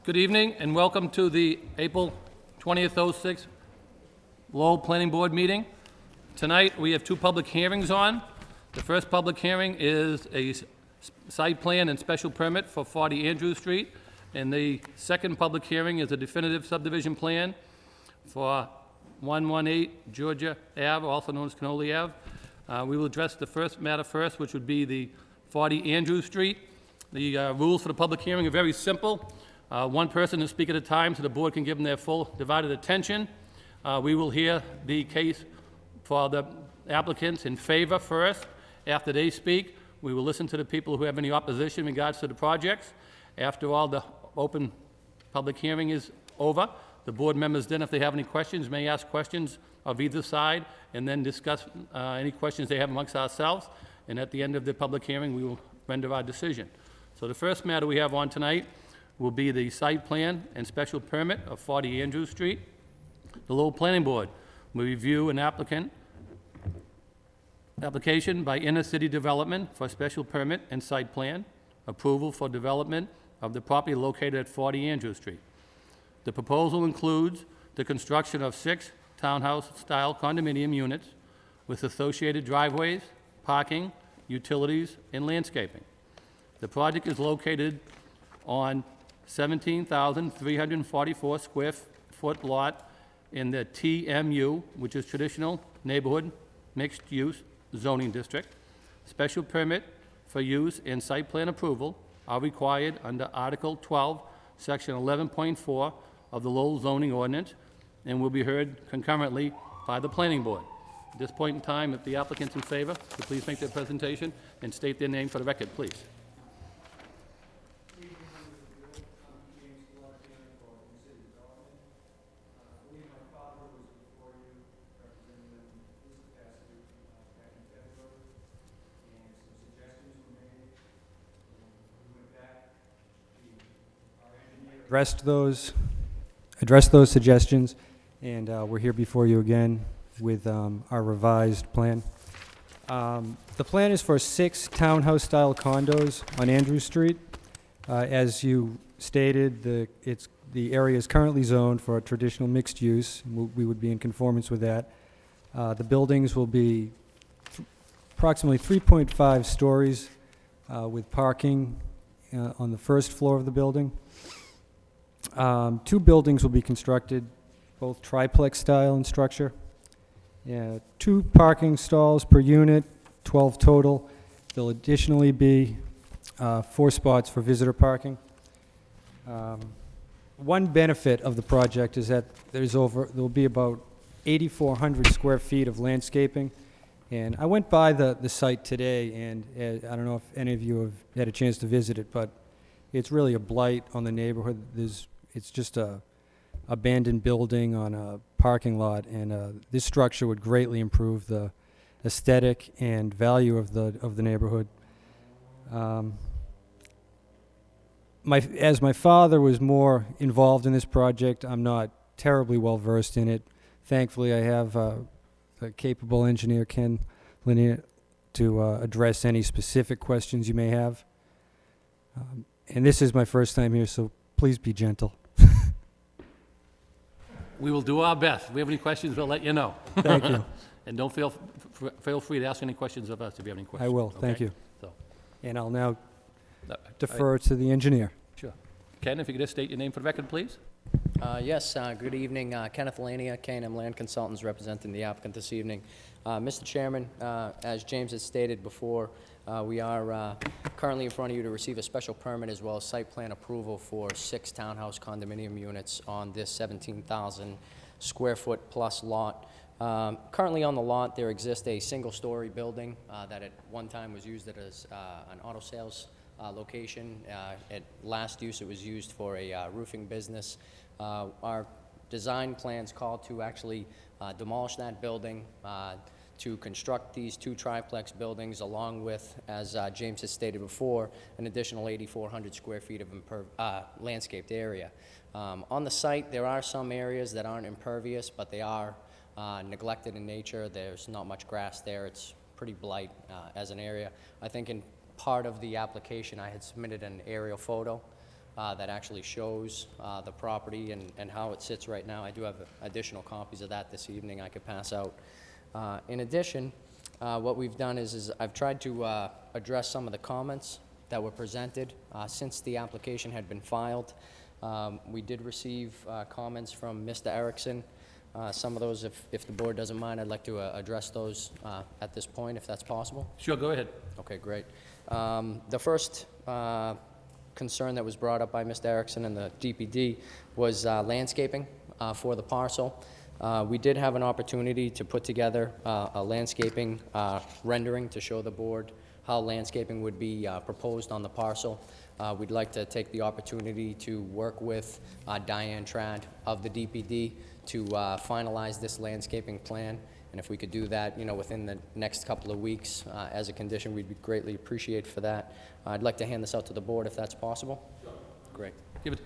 Good evening and welcome to the April 20th, 06 Lowell Planning Board meeting. Tonight we have two public hearings on. The first public hearing is a site plan and special permit for 40 Andrews Street. And the second public hearing is a definitive subdivision plan for 118 Georgia Ave, also known as Canoli Ave. We will address the first matter first, which would be the 40 Andrews Street. The rules for the public hearing are very simple. One person to speak at a time so the board can give them their full divided attention. We will hear the case for the applicants in favor first. After they speak, we will listen to the people who have any opposition in regards to the projects. After all, the open public hearing is over. The board members then, if they have any questions, may ask questions of either side and then discuss any questions they have amongst ourselves. And at the end of the public hearing, we will render our decision. So the first matter we have on tonight will be the site plan and special permit of 40 Andrews Street. The Lowell Planning Board will review an application by Inner City Development for special permit and site plan approval for development of the property located at 40 Andrews Street. The proposal includes the construction of 6 townhouse-style condominium units with associated driveways, parking, utilities, and landscaping. The project is located on 17,344 square foot lot in the TMU, which is Traditional Neighborhood Mixed Use Zoning District. Special permit for use and site plan approval are required under Article 12, Section 11.4 of the Lowell zoning ordinance and will be heard concurrently by the Planning Board. At this point in time, if the applicant's in favor, would please make their presentation and state their name for the record, please. addressed those suggestions, and we're here before you again with our revised plan. The plan is for 6 townhouse-style condos on Andrews Street. As you stated, the area is currently zoned for a traditional mixed use. We would be in conformance with that. The buildings will be approximately 3.5 stories with parking on the first floor of the building. 2 buildings will be constructed, both triplex style in structure. 2 parking stalls per unit, 12 total. There'll additionally be 4 spots for visitor parking. One benefit of the project is that there'll be about 8,400 square feet of landscaping. And I went by the site today, and I don't know if any of you have had a chance to visit it, but it's really a blight on the neighborhood. It's just a abandoned building on a parking lot, and this structure would greatly improve the aesthetic and value of the neighborhood. As my father was more involved in this project, I'm not terribly well versed in it. Thankfully, I have a capable engineer, Ken Lanier, to address any specific questions you may have. And this is my first time here, so please be gentle. We will do our best. If we have any questions, we'll let you know. Thank you. And don't feel free to ask any questions of us if you have any questions. I will. Okay? Thank you. So, And I'll now defer to the engineer. sure. Ken, if you could just state your name for the record, please. Yes, good evening. Kenneth Lania, K&M Land Consultants, representing the applicant this evening. Mr. Chairman, as James has stated before, we are currently in front of you to receive a special permit as well as site plan approval for 6 townhouse condominium units on this 17,000 square foot plus lot. Currently on the lot, there exists a single-story building that at one time was used as an auto sales location. At last use, it was used for a roofing business. Our design plans call to actually demolish that building, to construct these 2 triplex buildings, along with, as James has stated before, an additional 8,400 square feet of landscaped area. On the site, there are some areas that aren't impervious, but they are neglected in nature. There's not much grass there. It's pretty blight as an area. I think in part of the application, I had submitted an aerial photo that actually shows the property and how it sits right now. I do have additional copies of that this evening I could pass out. In addition, what we've done is I've tried to address some of the comments that were presented since the application had been filed. We did receive comments from Mr. Erickson. Some of those, if the board doesn't mind, I'd like to address those at this point, if that's possible. Sure, go ahead. Okay, great. The first concern that was brought up by Mr. Erickson and the DPD was landscaping for the parcel. We did have an opportunity to put together a landscaping rendering to show the board how landscaping would be proposed on the parcel. We'd like to take the opportunity to work with Diane Trad of the DPD to finalize this landscaping plan. And if we could do that, within the next couple of weeks as a condition, we'd be greatly appreciated for that. I'd like to hand this out to the board if that's possible. Sure. Great. Give it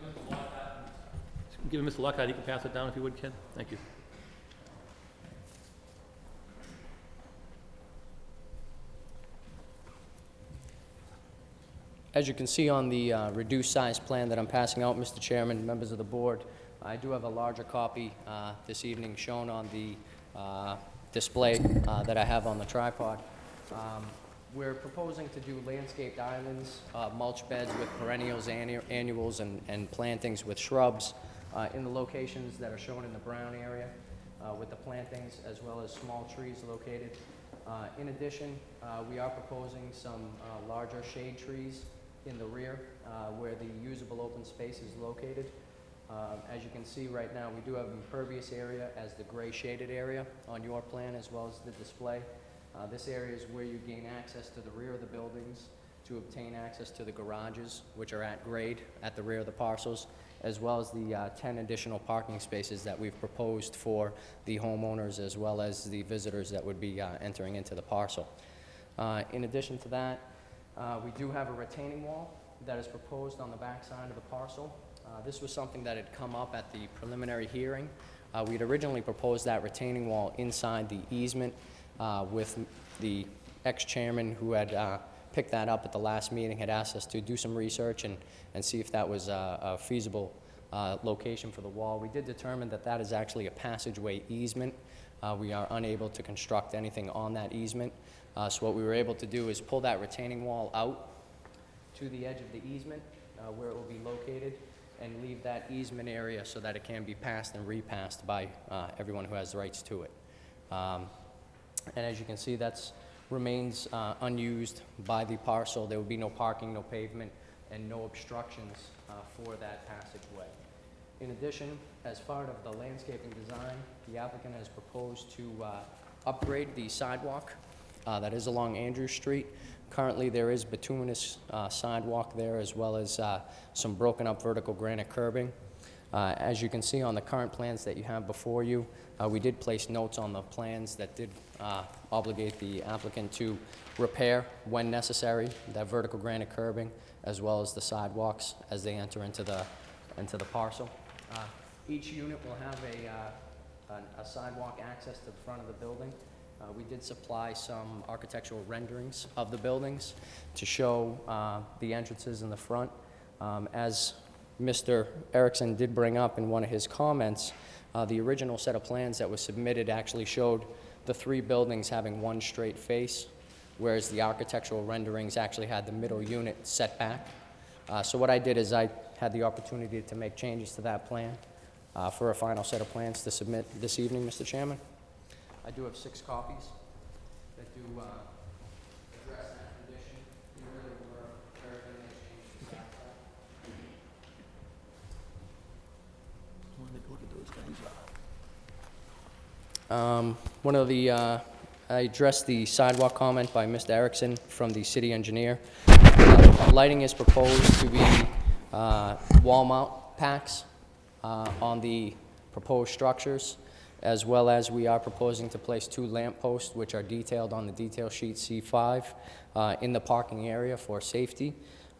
Mr. Lockhart. He can pass it down if you would, Ken. Thank you. As you can see on the reduced size plan that I'm passing out, Mr. Chairman, members of the board, I do have a larger copy this evening shown on the display that I have on the tripod. We're proposing to do landscaped islands, mulch beds with perennials, annuals, and plantings with shrubs in the locations that are shown in the brown area with the plantings as well as small trees located. In addition, we are proposing some larger shade trees in the rear where the usable open space is located. As you can see right now, we do have impervious area as the gray shaded area on your plan as well as the display. This area is where you gain access to the rear of the buildings to obtain access to the garages, which are at grade at the rear of the parcels, as well as the 10 additional parking spaces that we've proposed for the homeowners as well as the visitors that would be entering into the parcel. In addition to that, we do have a retaining wall that is proposed on the back side of the parcel. This was something that had come up at the preliminary hearing. We had originally proposed that retaining wall inside the easement with the ex-chairman who had picked that up at the last meeting, had asked us to do some research and see if that was a feasible location for the wall. We did determine that that is actually a passageway easement. We are unable to construct anything on that easement. So what we were able to do is pull that retaining wall out to the edge of the easement where it will be located and leave that easement area so that it can be passed and repassed by everyone who has rights to it. And as you can see, that remains unused by the parcel. There will be no parking, no pavement, and no obstructions for that passageway. In addition, as part of the landscaping design, the applicant has proposed to upgrade the sidewalk that is along Andrews Street. Currently, there is bituminous sidewalk there as well as some broken up vertical granite curbing. As you can see on the current plans that you have before you, we did place notes on the plans that did obligate the applicant to repair, when necessary, that vertical granite curbing as well as the sidewalks as they enter into the parcel. Each unit will have a sidewalk access to the front of the building. We did supply some architectural renderings of the buildings to show the entrances in the front. As Mr. Erickson did bring up in one of his comments, the original set of plans that was submitted actually showed the three buildings having one straight face, whereas the architectural renderings actually had the middle unit set back. So what I did is I had the opportunity to make changes to that plan for a final set of plans to submit this evening, Mr. Chairman. I do have 6 copies that do address that condition. There really were very many changes to that plan. One of the, I addressed the sidewalk comment by Mr. Erickson from the city engineer. Lighting is proposed to be wall mount packs on the proposed structures, as well as we are proposing to place 2 lamp posts, which are detailed on the detail sheet C5 in the parking area for safety.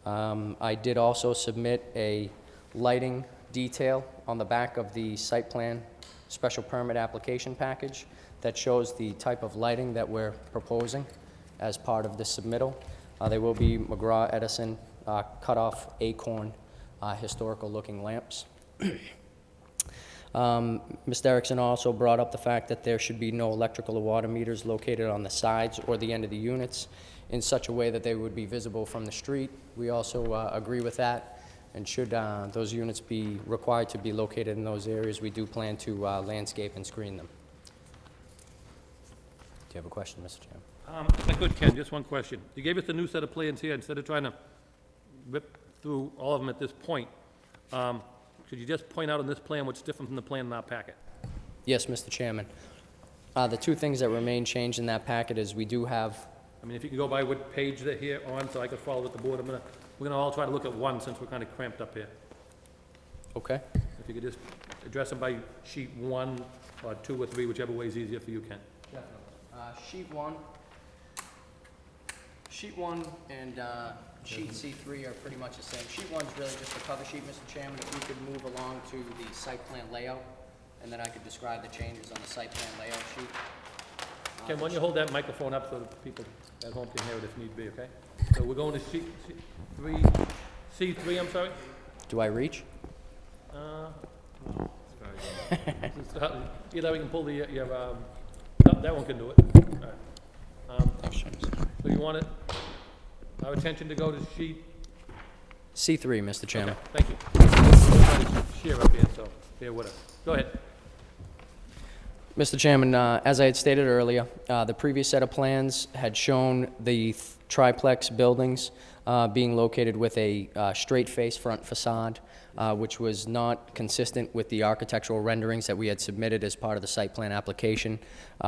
I did also submit a lighting detail on the back of the site plan special permit application package that shows the type of lighting that we're proposing as part of this submittal. They will be McGraw Edison cutoff acorn historical-looking lamps. Mr. Erickson also brought up the fact that there should be no electrical or water meters located on the sides or the end of the units in such a way that they would be visible from the street. We also agree with that, and should those units be required to be located in those areas, we do plan to landscape and screen them. Do you have a question, Mr. Chairman? If I could, Ken, just one question. You gave us a new set of plans here. Instead of trying to rip through all of them at this point, could you just point out on this plan what's different from the plan in our packet? Yes, Mr. Chairman. The two things that remain changed in that packet is we do have, I mean, if you can go by what page they're here on, so I could follow with the board, we're gonna all try to look at one since we're kind of cramped up here. okay? If you could just address them by sheet 1 or 2 or 3, whichever way is easier for you, Ken. Definitely. Sheet one and sheet C3 are pretty much the same. Sheet 1's really just a cover sheet, Mr. Chairman. If we could move along to the site plan layout, and then I could describe the changes on the site plan layout sheet. Ken, why don't you hold that microphone up so that people at home can hear it if need be, okay? So we're going to sheet C3, I'm sorry? Do I reach? Either we can pull that one can do it. All right. Thanks, James. So you want our attention to go to sheet? C3, Mr. Chairman. Okay, thank you. Share up here, so bear with us. Go ahead. Mr. Chairman, as I had stated earlier, the previous set of plans had shown the triplex buildings being located with a straight-face front facade, which was not consistent with the architectural renderings that we had submitted as part of the site plan application.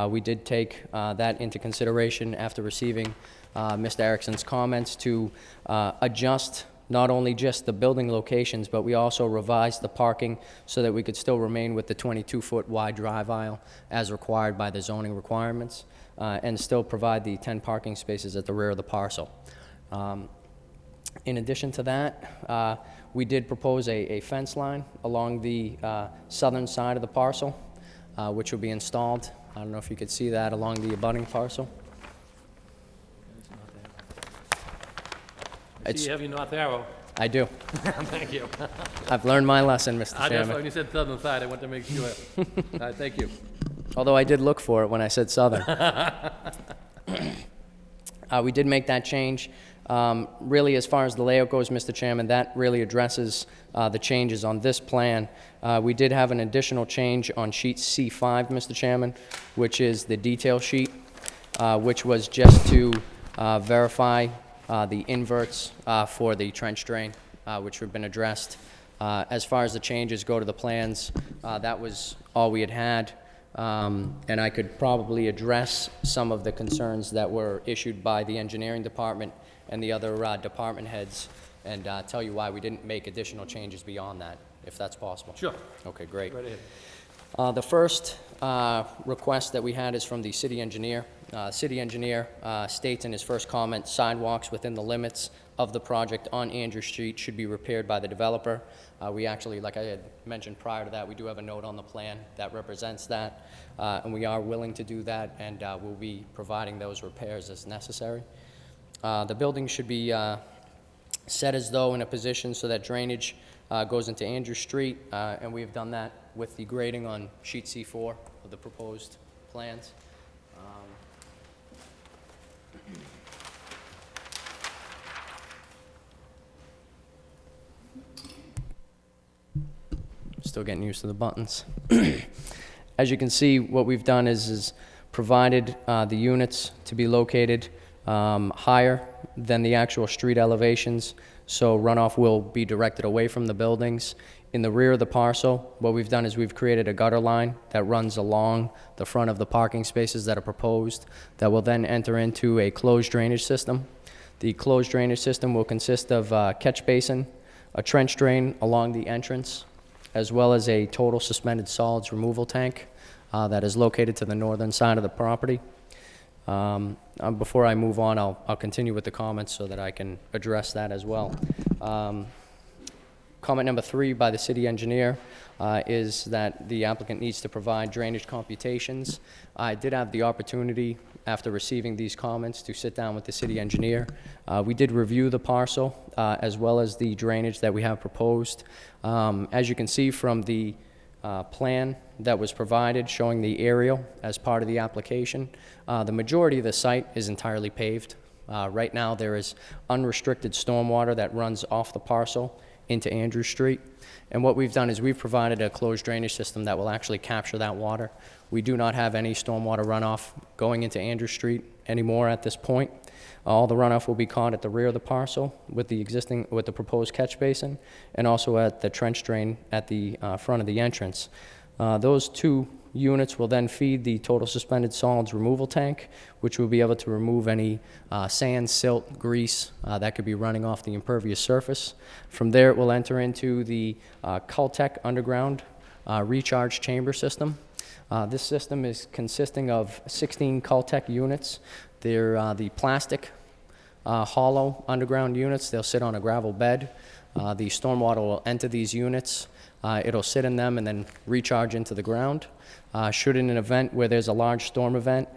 We did take that into consideration after receiving Mr. Erickson's comments to adjust not only just the building locations, but we also revised the parking so that we could still remain with the 22-foot wide drive aisle as required by the zoning requirements, and still provide the 10 parking spaces at the rear of the parcel. In addition to that, we did propose a fence line along the southern side of the parcel, which will be installed. I don't know if you could see that along the abutting parcel. I see you have your north arrow. I do. Thank you. I've learned my lesson, Mr. That's Chairman. when you said southern side, I want to make sure. All right, thank you. Although I did look for it when I said southern. We did make that change. Really, as far as the layout goes, Mr. Chairman, that really addresses the changes on this plan. We did have an additional change on sheet C5, Mr. Chairman, which is the detail sheet, which was just to verify the inverts for the trench drain, which have been addressed. As far as the changes go to the plans, that was all we had. And I could probably address some of the concerns that were issued by the engineering department and the other department heads, and tell you why we didn't make additional changes beyond that, if that's possible. Sure. Okay, great. Right ahead. The first request that we had is from the city engineer. City engineer states in his first comment, sidewalks within the limits of the project on Andrew Street should be repaired by the developer. We actually, like I had mentioned prior to that, we do have a note on the plan that represents that, and we are willing to do that, and we'll be providing those repairs as necessary. The building should be set as though in a position so that drainage goes into Andrew Street, and we have done that with the grading on sheet C4 of the proposed plans. Still getting used to the buttons. As you can see, what we've done is provided the units to be located higher than the actual street elevations, so runoff will be directed away from the buildings. In the rear of the parcel, what we've done is we've created a gutter line that runs along the front of the parking spaces that are proposed that will then enter into a closed drainage system. The closed drainage system will consist of a catch basin, a trench drain along the entrance, as well as a total suspended solids removal tank that is located to the northern side of the property. Before I move on, I'll continue with the comments so that I can address that as well. Comment number 3 by the city engineer is that the applicant needs to provide drainage computations. I did have the opportunity after receiving these comments, to sit down with the city engineer. We did review the parcel as well as the drainage that we have proposed. As you can see from the plan that was provided showing the aerial as part of the application, the majority of the site is entirely paved. Right now, there is unrestricted stormwater that runs off the parcel into Andrew Street. And what we've done is we've provided a closed drainage system that will actually capture that water. We do not have any stormwater runoff going into Andrew Street anymore at this point. All the runoff will be caught at the rear of the parcel with the proposed catch basin, and also at the trench drain at the front of the entrance. Those two units will then feed the total suspended solids removal tank, which will be able to remove any sand, silt, grease that could be running off the impervious surface. From there, it will enter into the Caltech underground recharge chamber system. This system is consisting of 16 Caltech units. They're the plastic hollow underground units. They'll sit on a gravel bed. The stormwater will enter these units. It'll sit in them and then recharge into the ground. Should in an event where there's a large storm event,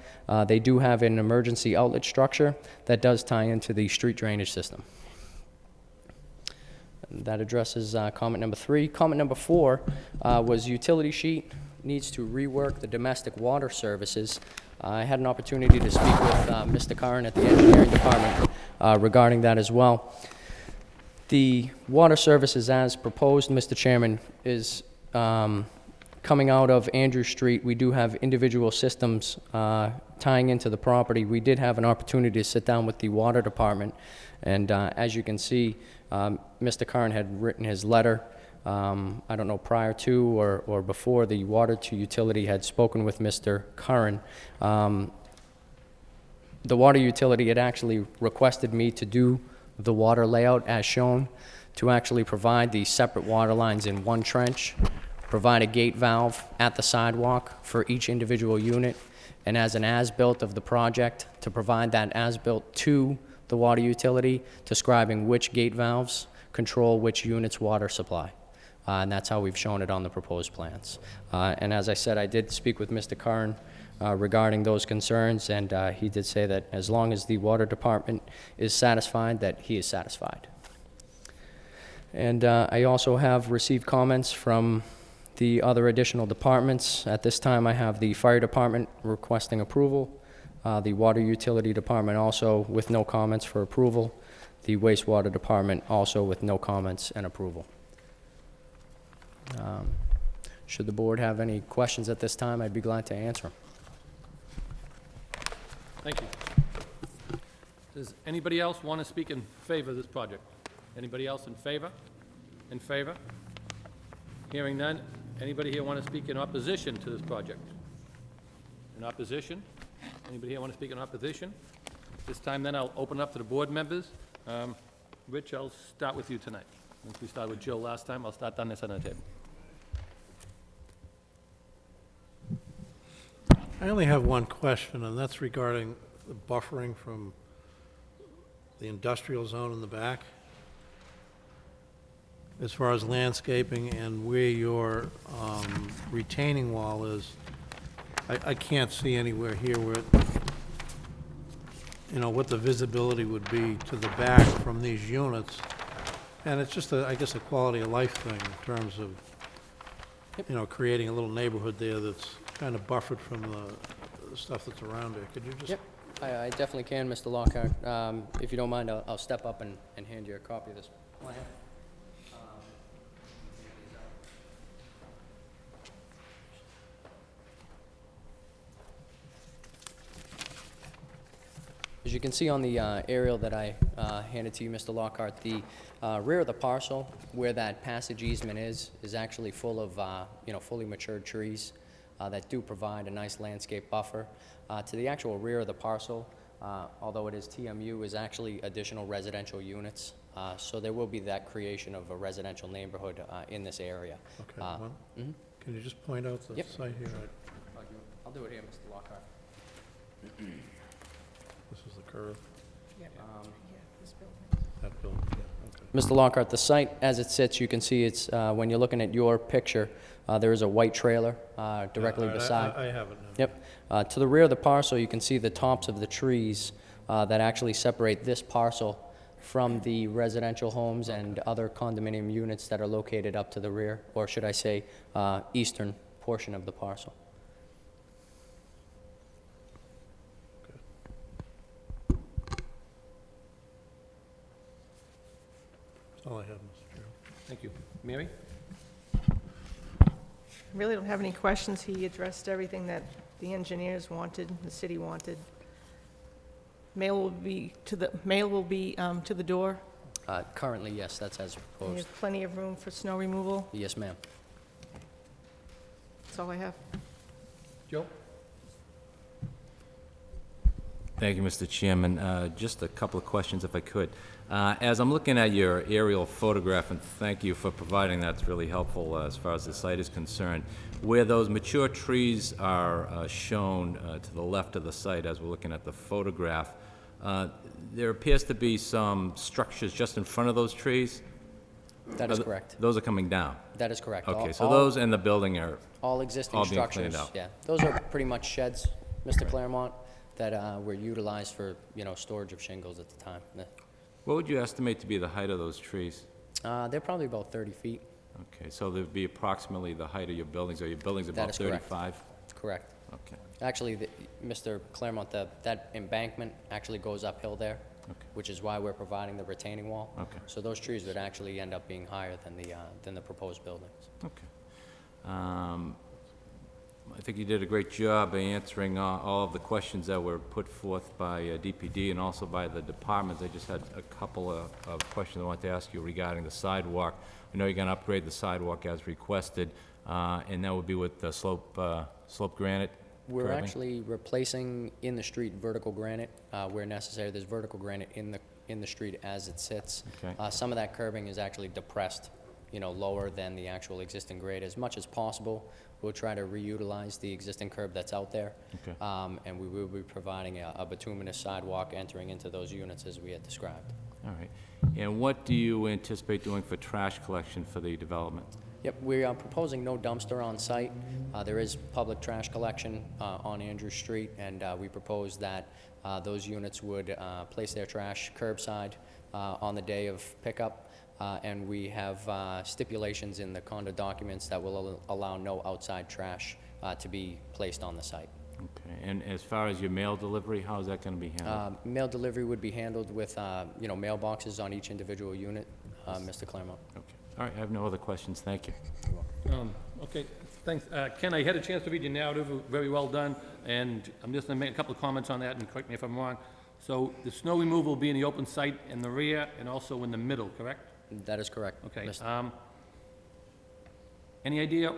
they do have an emergency outlet structure that does tie into the street drainage system. And that addresses comment number 3. Comment number 4 was utility sheet needs to rework the domestic water services. I had an opportunity to speak with Mr. Curran at the engineering department regarding that as well. The water services as proposed, Mr. Chairman, is coming out of Andrew Street. We do have individual systems tying into the property. We did have an opportunity to sit down with the water department, and as you can see, Mr. Curran had written his letter, I don't know, prior to or before the water to utility had spoken with Mr. Curran. The water utility had actually requested me to do the water layout as shown, to actually provide the separate water lines in one trench, provide a gate valve at the sidewalk for each individual unit, and as an as-built of the project, to provide that as-built to the water utility, describing which gate valves control which unit's water supply. And that's how we've shown it on the proposed plans. And as I said, I did speak with Mr. Curran regarding those concerns, and he did say that as long as the water department is satisfied, that he is satisfied. And I also have received comments from the other additional departments. At this time, I have the fire department requesting approval, the water utility department also with no comments for approval, the wastewater department also with no comments and approval. Should the board have any questions at this time, I'd be glad to answer them. Thank you. Does anybody else want to speak in favor of this project? Anybody else in favor? In favor? Hearing none. Anybody here want to speak in opposition to this project? In opposition? Anybody here want to speak in opposition? This time then I'll open up to the board members. Rich, I'll start with you tonight. Since we started with Jill last time, I'll start down this end of the table. I only have one question, and that's regarding the buffering from the industrial zone in the back. As far as landscaping and where your retaining wall is, I can't see anywhere here where, what the visibility would be to the back from these units. And it's just, I guess, a quality of life thing in terms of, creating a little neighborhood there that's kind of buffered from the stuff that's around there. Could you just? Yep, I definitely can, Mr. Lockhart. If you don't mind, I'll step up and hand you a copy of this plan. As you can see on the aerial that I handed to you, Mr. Lockhart, the rear of the parcel, where that passage easement is actually full of, fully matured trees that do provide a nice landscape buffer. To the actual rear of the parcel, although it is TMU, is actually additional residential units. So there will be that creation of a residential neighborhood in this area. Okay, Can you just point out the Yep. site here? I'll do it here, Mr. Lockhart. This is the curve, Yeah, Um, yeah, this building. that building, yeah, okay. Mr. Lockhart, the site as it sits, you can see it's, when you're looking at your picture, there is a white trailer directly All right, beside. I have it now. Yep. To the rear of the parcel, you can see the tops of the trees that actually separate this parcel from the residential homes and other condominium units that are located up to the rear, or should I say, eastern portion of the parcel. That's all I have, Mr. Chairman. Thank you. Mary? Really don't have any questions. He addressed everything that the engineers wanted, the city wanted. Mail will be to the door. Currently, yes, that's as And proposed. there's plenty of room for snow removal. Yes, ma'am. That's all I have. Joe? Thank you, Mr. Chairman. Just a couple of questions, if I could. As I'm looking at your aerial photograph, and thank you for providing that, it's really helpful as far as the site is concerned. Where those mature trees are shown to the left of the site, as we're looking at the photograph, there appears to be some structures just in front of those trees. That is correct. Those are coming down. That is correct. Okay, All- so all- those and the building are, All existing all being structures, cleaned out. yeah. Those are pretty much sheds, Mr. Claremont, that were utilized for, storage of shingles at the time. what would you estimate to be the height of those trees? They're probably about 30 feet, Okay, so there'd be approximately the height of your buildings, or your building's That about is correct. 35? correct. Okay, Actually, Mr. Claremont, that embankment actually goes uphill there, okay, which is why we're providing the retaining wall. okay. So those trees would actually end up being higher than the proposed buildings. Okay. I think you did a great job answering all of the questions that were put forth by DPD and also by the departments. I just had a couple of questions I wanted to ask you regarding the sidewalk. I know you're going to upgrade the sidewalk as requested, and that would be with the slope granite We're curbing? actually replacing in the street vertical granite where necessary. There's vertical granite in the street as it sits. Okay. Some of that curbing is actually depressed, lower than the actual existing grade. As much as possible, we'll try to reutilize the existing curb that's out there. Okay. And we will be providing a bituminous sidewalk entering into those units as we had described. All right. And what do you anticipate doing for trash collection for the development? Yep, we are proposing no dumpster on site. There is public trash collection on Andrew Street, and we propose that those units would place their trash curbside on the day of pickup. And we have stipulations in the condo documents that will allow no outside trash to be placed on the site. Okay. And as far as your mail delivery, how is that going to be handled? Mail delivery would be handled with, mailboxes on each individual unit, Mr. Claremont. Okay. All right, I have no other questions. Thank you. Okay, thanks. Ken, I had a chance to read your narrative, very well done, and I'm just going to make a couple of comments on that, and correct me if I'm wrong. So the snow removal will be in the open site in the rear and also in the middle, correct? That is correct. Okay. Mr. Any idea,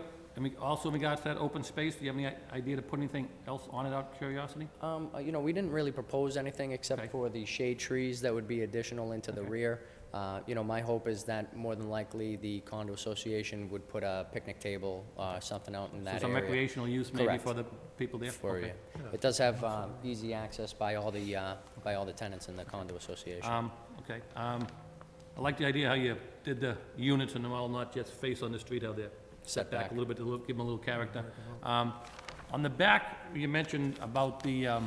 also in regards to that open space, do you have any idea to put anything else on it out of curiosity? We didn't really propose anything except Okay. for the shade trees that would be additional into the Okay. rear. My hope is that more than likely the condo association would put a picnic table, something out in So that some area. recreational use maybe Correct. for the people there? For Okay. you. It does have easy access by all the tenants in the condo association. Okay. I like the idea how you did the units and them all not just face on the street, how they're set back Setback. a little bit to give them a little character. On the back, you mentioned about the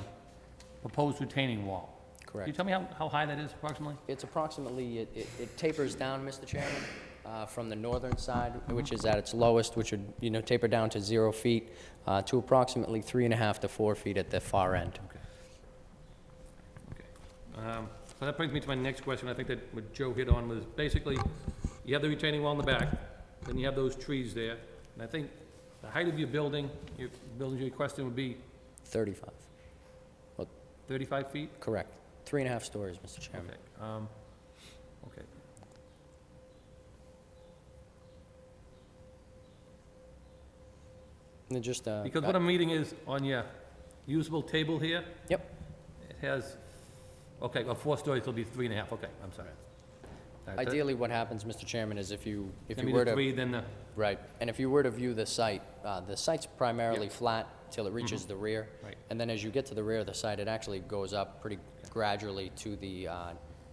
proposed retaining wall. Can you Correct. tell me how high that is approximately? It's approximately, it tapers down, Mr. Chairman, from the northern side, which is at its lowest, which would, taper down to 0 feet, to approximately 3.5 to 4 feet at the far end. Okay. So that brings me to my next question. I think that what Joe hit on was basically, you have the retaining wall in the back, then you have those trees there, and I think the height of your building you're requesting would be 35, 35 feet? correct. 3.5 stories, Mr. Chairman. Okay. Okay. And then just, Because what I'm reading is on your usable table here, Yep, it has, okay, well, 4 stories, it'll be 3.5, okay, I'm sorry. All right, ideally what happens, Mr. Chairman, is if you Gonna be were the to... 3, then the, Right, and if you were to view the site's primarily flat till it reaches the rear. Right. And then as you get to the rear of the site, it actually goes up pretty gradually to the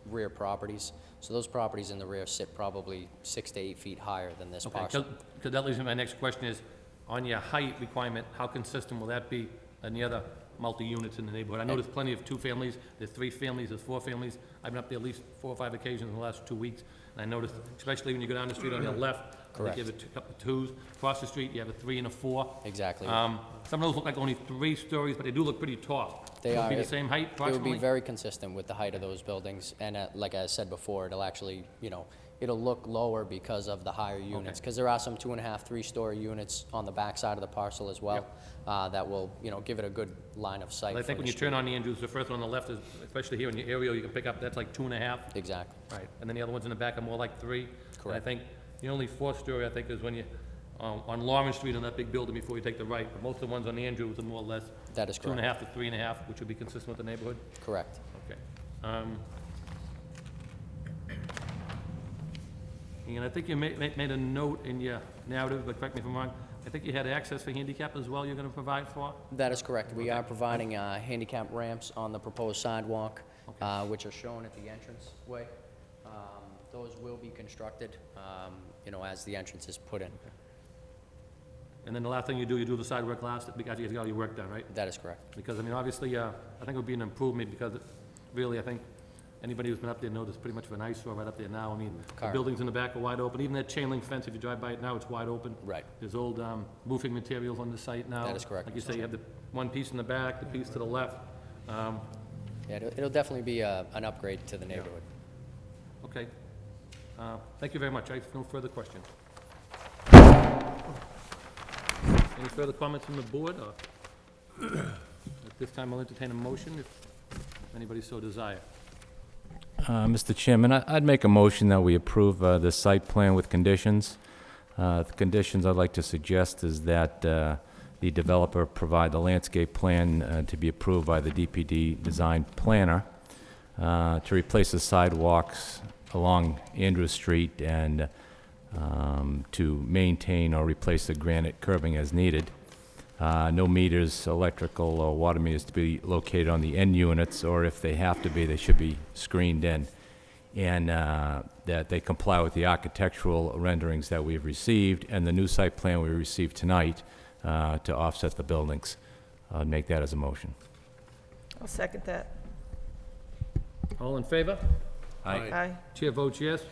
rear properties. So those properties in the rear sit probably 6 to 8 feet higher than this Okay, parcel. because that leads me to my next question is, on your height requirement, how consistent will that be on the other multi-units in the neighborhood? I know there's plenty of 2 families, there's 3 families, there's 4 families. I've been up there at least 4 or 5 occasions in the last 2 weeks, and I noticed, especially when you go down the street on your left, Correct. you have a couple of 2s. Across the street, you have a 3 and a 4. Exactly. Some of those look like only 3 stories, but they do look pretty tall. They Will it are. be the same height It would approximately? be very consistent with the height of those buildings, and like I said before, it'll actually, it'll look lower because of the higher units. Because there are some 2.5, 3-story units on the back side of the parcel as well, that will, give it a good line of sight I from think when the you turn street. on the Andrews, the first one on the left is, especially here in your aerial, you can pick up, that's like 2.5. Exactly. Right, and then the other ones in the back are more like 3. And I Correct. think the only 4-story, I think, is when you, on Lawrence Street on that big building before you take the right, but most of the ones on the Andrews are more or less That is correct. 2.5 to 3.5, which would be consistent with the neighborhood? Correct. Okay. And I think you made a note in your narrative, but correct me if I'm wrong, I think you had access for handicap as well you're gonna provide for? That is correct. We are providing handicap ramps on the proposed sidewalk, which are shown at the entrance way. Those will be constructed, as the entrance is put in. And then the last thing you do the sidewalk last, because you got all your work done, right? That is correct. Because, I mean, obviously, I think it would be an improvement, because really, I think anybody who's been up there knows it's pretty much of an eyesore right up there now. I mean, the Correct. buildings in the back are wide open, even that chain link fence, if you drive by it now, it's wide open. Right. There's old roofing materials on the site now. That is correct, Like you Mr. say, you have the one piece in the back, the piece to the left. Yeah, it'll definitely be an upgrade to the neighborhood. Okay. Thank you very much. I have no further questions. Any further comments from the board, or? At this time, I'll entertain a motion, if anybody so desire. Mr. Chairman, I'd make a motion that we approve the site plan with conditions. The conditions I'd like to suggest is that the developer provide the landscape plan to be approved by the DPD design planner to replace the sidewalks along Andrews Street and to maintain or replace the granite curbing as needed. No meters, electrical or water meters to be located on the end units, or if they have to be, they should be screened in. And that they comply with the architectural renderings that we've received and the new site plan we received tonight to offset the buildings. I'll make that as a motion. I'll second that. All in favor? Aye. Chair votes yes.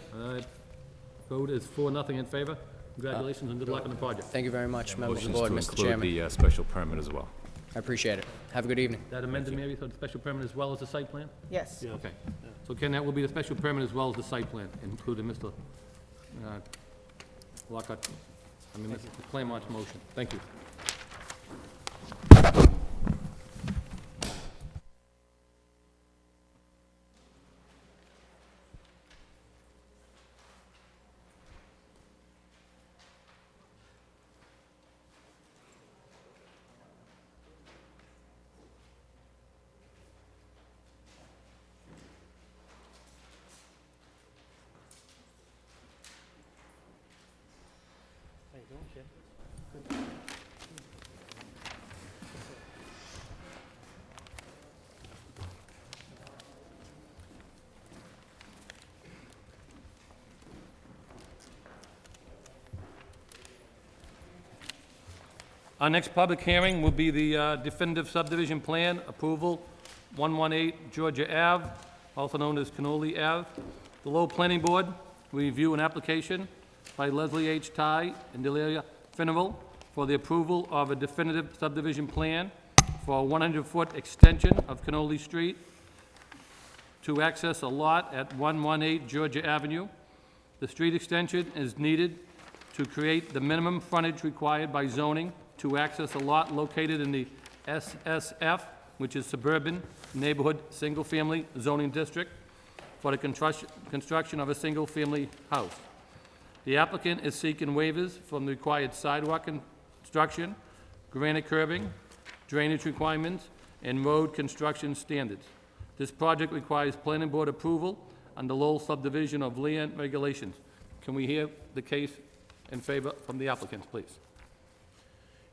Vote is 4-0 in favor. Congratulations and good luck on the project. Thank you very much, members of the Motions board, to Mr. include Chairman. the special permit as well. I appreciate it. Have a good evening. That amended, Mary, so the special permit as well as the site plan? Yes. Yeah. Okay. So Ken, that will be the special permit as well as the site plan, including Mr. Lockhart, Mr. Claremont's motion. Thank you. Our next public hearing will be the definitive subdivision plan approval, 118 Georgia Ave, also known as Canoli Ave. The Lowell Planning Board will review an application by Leslie H. Ty and Delia Finneral for the approval of a definitive subdivision plan for a 100-foot extension of Canoli Street to access a lot at 118 Georgia Avenue. The street extension is needed to create the minimum frontage required by zoning to access a lot located in the SSF, which is Suburban Neighborhood Single-Family Zoning District, for the construction of a single-family house. The applicant is seeking waivers from the required sidewalk construction, granite curbing, drainage requirements, and road construction standards. This project requires planning board approval under Lowell subdivision of land regulations. Can we hear the case in favor from the applicants, please?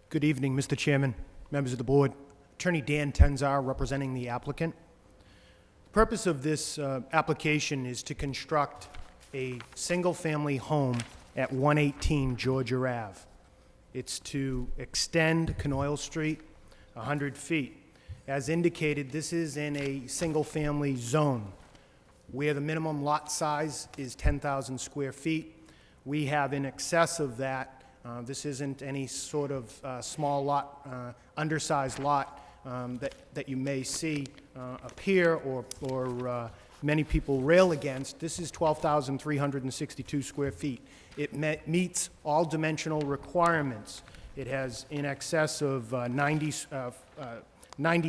Good evening, Mr. Chairman, members of the board. Attorney Dan Tenzar representing the applicant. Purpose of this application is to construct a single-family home at 118 Georgia Ave. It's to extend Canoyle Street 100 feet. As indicated, this is in a single-family zone where the minimum lot size is 10,000 square feet. We have in excess of that. This isn't any sort of small lot, undersized lot that you may see appear or many people rail against. This is 12,362 square feet. It meets all dimensional requirements. It has in excess of 90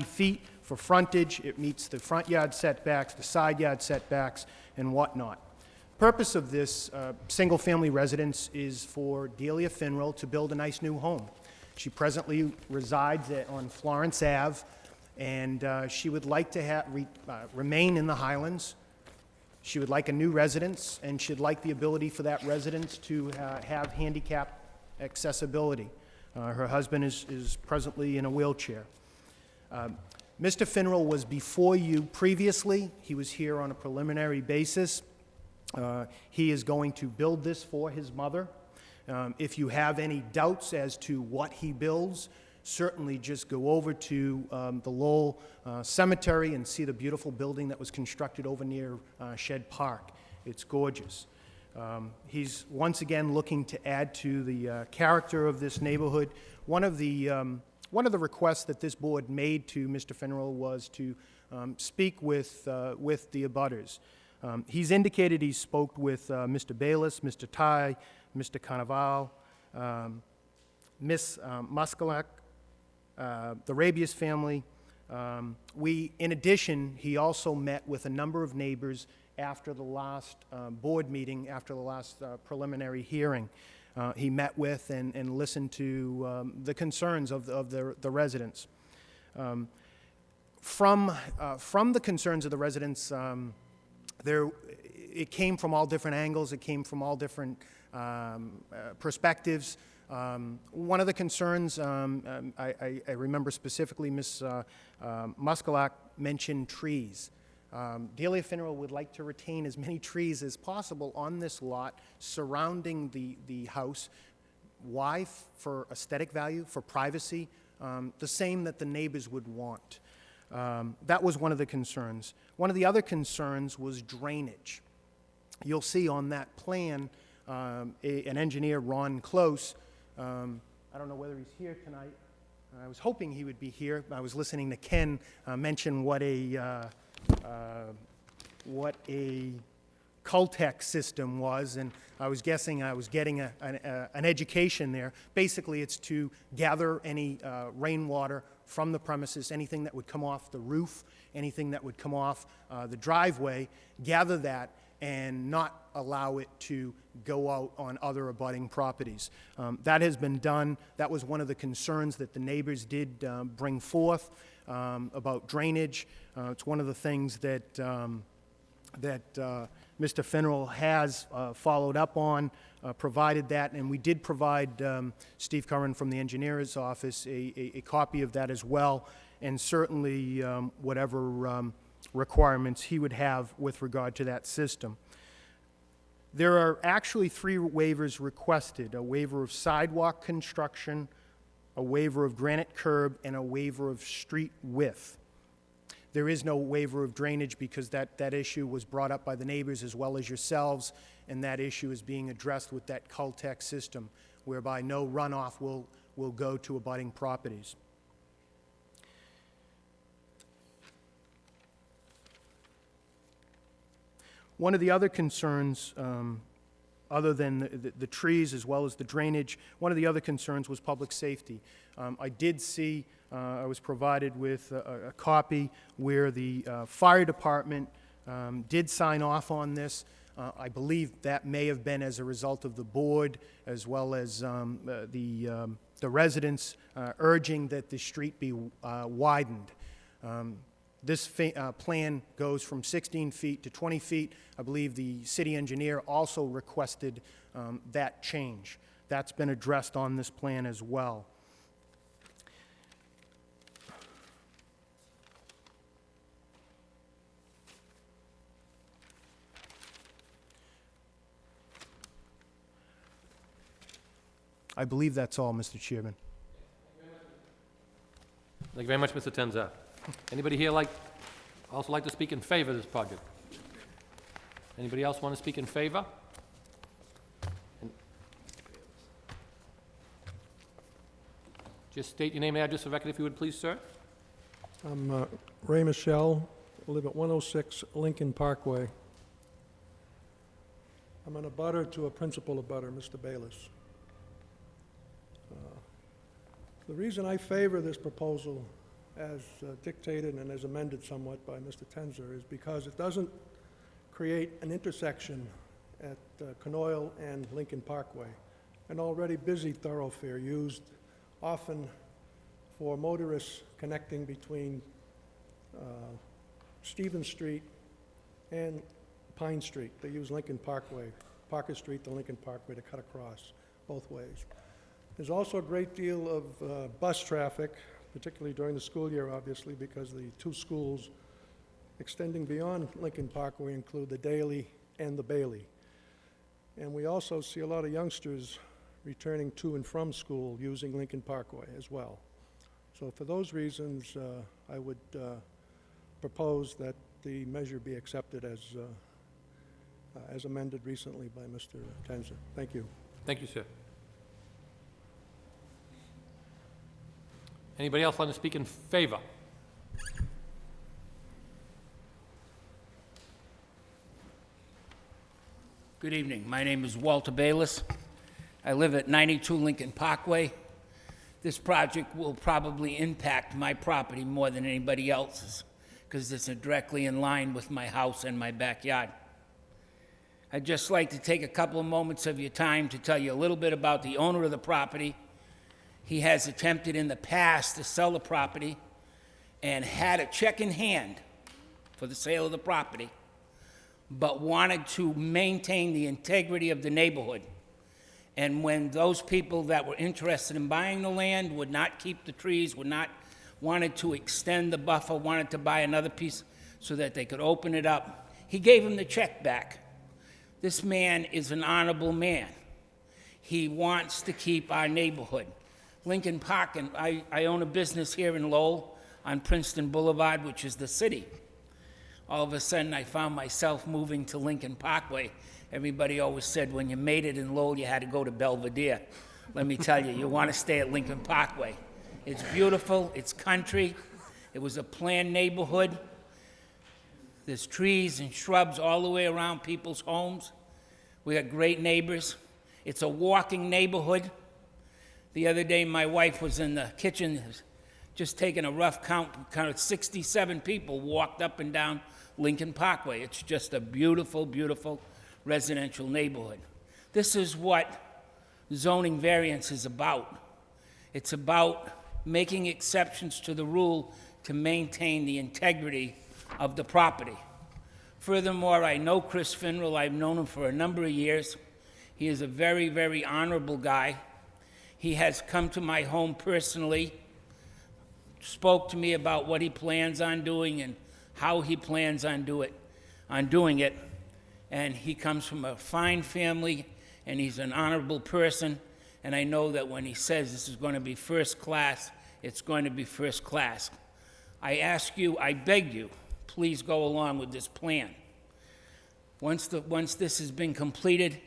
feet for frontage. It meets the front yard setbacks, the side yard setbacks, and whatnot. Purpose of this single-family residence is for Delia Finrell to build a nice new home. She presently resides on Florence Ave, and she would like to remain in the Highlands. She would like a new residence, and she'd like the ability for that residence to have handicap accessibility. Her husband is presently in a wheelchair. Mr. Finrell was before you previously. He was here on a preliminary basis. He is going to build this for his mother. If you have any doubts as to what he builds, certainly just go over to the Lowell Cemetery and see the beautiful building that was constructed over near Shed Park. It's gorgeous. He's once again looking to add to the character of this neighborhood. One of the requests that this board made to Mr. Finrell was to speak with the abutters. He's indicated he spoke with Mr. Bayless, Mr. Ty, Mr. Carnaval, Miss Muscalac, the Rabius family. In addition, he also met with a number of neighbors after the last board meeting, after the last preliminary hearing. He met with and listened to the concerns of the residents. From the concerns of the residents, it came from all different angles. It came from all different perspectives. One of the concerns, I remember specifically Ms. Muscalac mentioned trees. Delia Finrell would like to retain as many trees as possible on this lot surrounding the house. Why? For aesthetic value, for privacy, the same that the neighbors would want. That was one of the concerns. One of the other concerns was drainage. You'll see on that plan, an engineer, Ron Close, I don't know whether he's here tonight. I was hoping he would be here. I was listening to Ken mention what a Cultec system was, and I was guessing I was getting an education there. Basically, it's to gather any rainwater from the premises, anything that would come off the roof, anything that would come off the driveway, gather that and not allow it to go out on other abutting properties. That has been done. That was one of the concerns that the neighbors did bring forth about drainage. It's one of the things that Mr. Finrell has followed up on, provided that, and we did provide Steve Curran from the engineer's office a copy of that as well, and certainly whatever requirements he would have with regard to that system. There are actually 3 waivers requested: a waiver of sidewalk construction, a waiver of granite curb, and a waiver of street width. There is no waiver of drainage because that issue was brought up by the neighbors as well as yourselves, and that issue is being addressed with that Cultec system, whereby no runoff will go to abutting properties. One of the other concerns, other than the trees as well as the drainage, one of the other concerns was public safety. I did see, I was provided with a copy where the fire department did sign off on this. I believe that may have been as a result of the board as well as the residents urging that the street be widened. This plan goes from 16 feet to 20 feet. I believe the city engineer also requested that change. That's been addressed on this plan as well. I believe that's all, Mr. Chairman. Thank you very much, Mr. Tenza. Anybody here also like to speak in favor of this project? Anybody else want to speak in favor? Just state your name and address for the record, if you would, please, sir. I'm Ray Michelle, I live at 106 Lincoln Parkway. I'm an abutter to a principal abutter, Mr. Bayless. The reason I favor this proposal as dictated and as amended somewhat by Mr. Tenzer is because it doesn't create an intersection at Canoyle and Lincoln Parkway, an already busy thoroughfare used often for motorists connecting between Stevens Street and Pine Street. They use Lincoln Parkway, Parker Street to Lincoln Parkway to cut across both ways. There's also a great deal of bus traffic, particularly during the school year, obviously, because the two schools extending beyond Lincoln Parkway include the Daily and the Bailey. And we also see a lot of youngsters returning to and from school using Lincoln Parkway as well. So for those reasons, I would propose that the measure be accepted as amended recently by Mr. Tenzer. Thank you. Thank you, sir. Anybody else want to speak in favor? Good evening. My name is Walter Bayless. I live at 92 Lincoln Parkway. This project will probably impact my property more than anybody else's because it's directly in line with my house and my backyard. I'd just like to take a couple of moments of your time to tell you a little bit about the owner of the property. He has attempted in the past to sell the property and had a check in hand for the sale of the property, but wanted to maintain the integrity of the neighborhood. And when those people that were interested in buying the land would not keep the trees, wanted to extend the buffer, wanted to buy another piece so that they could open it up, he gave him the check back. This man is an honorable man. He wants to keep our neighborhood. Lincoln Park, and I own a business here in Lowell on Princeton Boulevard, which is the city. All of a sudden, I found myself moving to Lincoln Parkway. Everybody always said when you made it in Lowell, you had to go to Belvedere. Let me tell you, you want to stay at Lincoln Parkway. It's beautiful, it's country, it was a planned neighborhood. There's trees and shrubs all the way around people's homes. We got great neighbors. It's a walking neighborhood. The other day, my wife was in the kitchen, just taking a rough count, counted 67 people walked up and down Lincoln Parkway. It's just a beautiful, beautiful residential neighborhood. This is what zoning variance is about. It's about making exceptions to the rule to maintain the integrity of the property. Furthermore, I know Chris Finrell. I've known him for a number of years. He is a very, very honorable guy. He has come to my home personally, spoke to me about what he plans on doing and how he plans on doing it. And he comes from a fine family, and he's an honorable person. And I know that when he says this is going to be first class, it's going to be first class. I ask you, I beg you, please go along with this plan. Once this has been completed,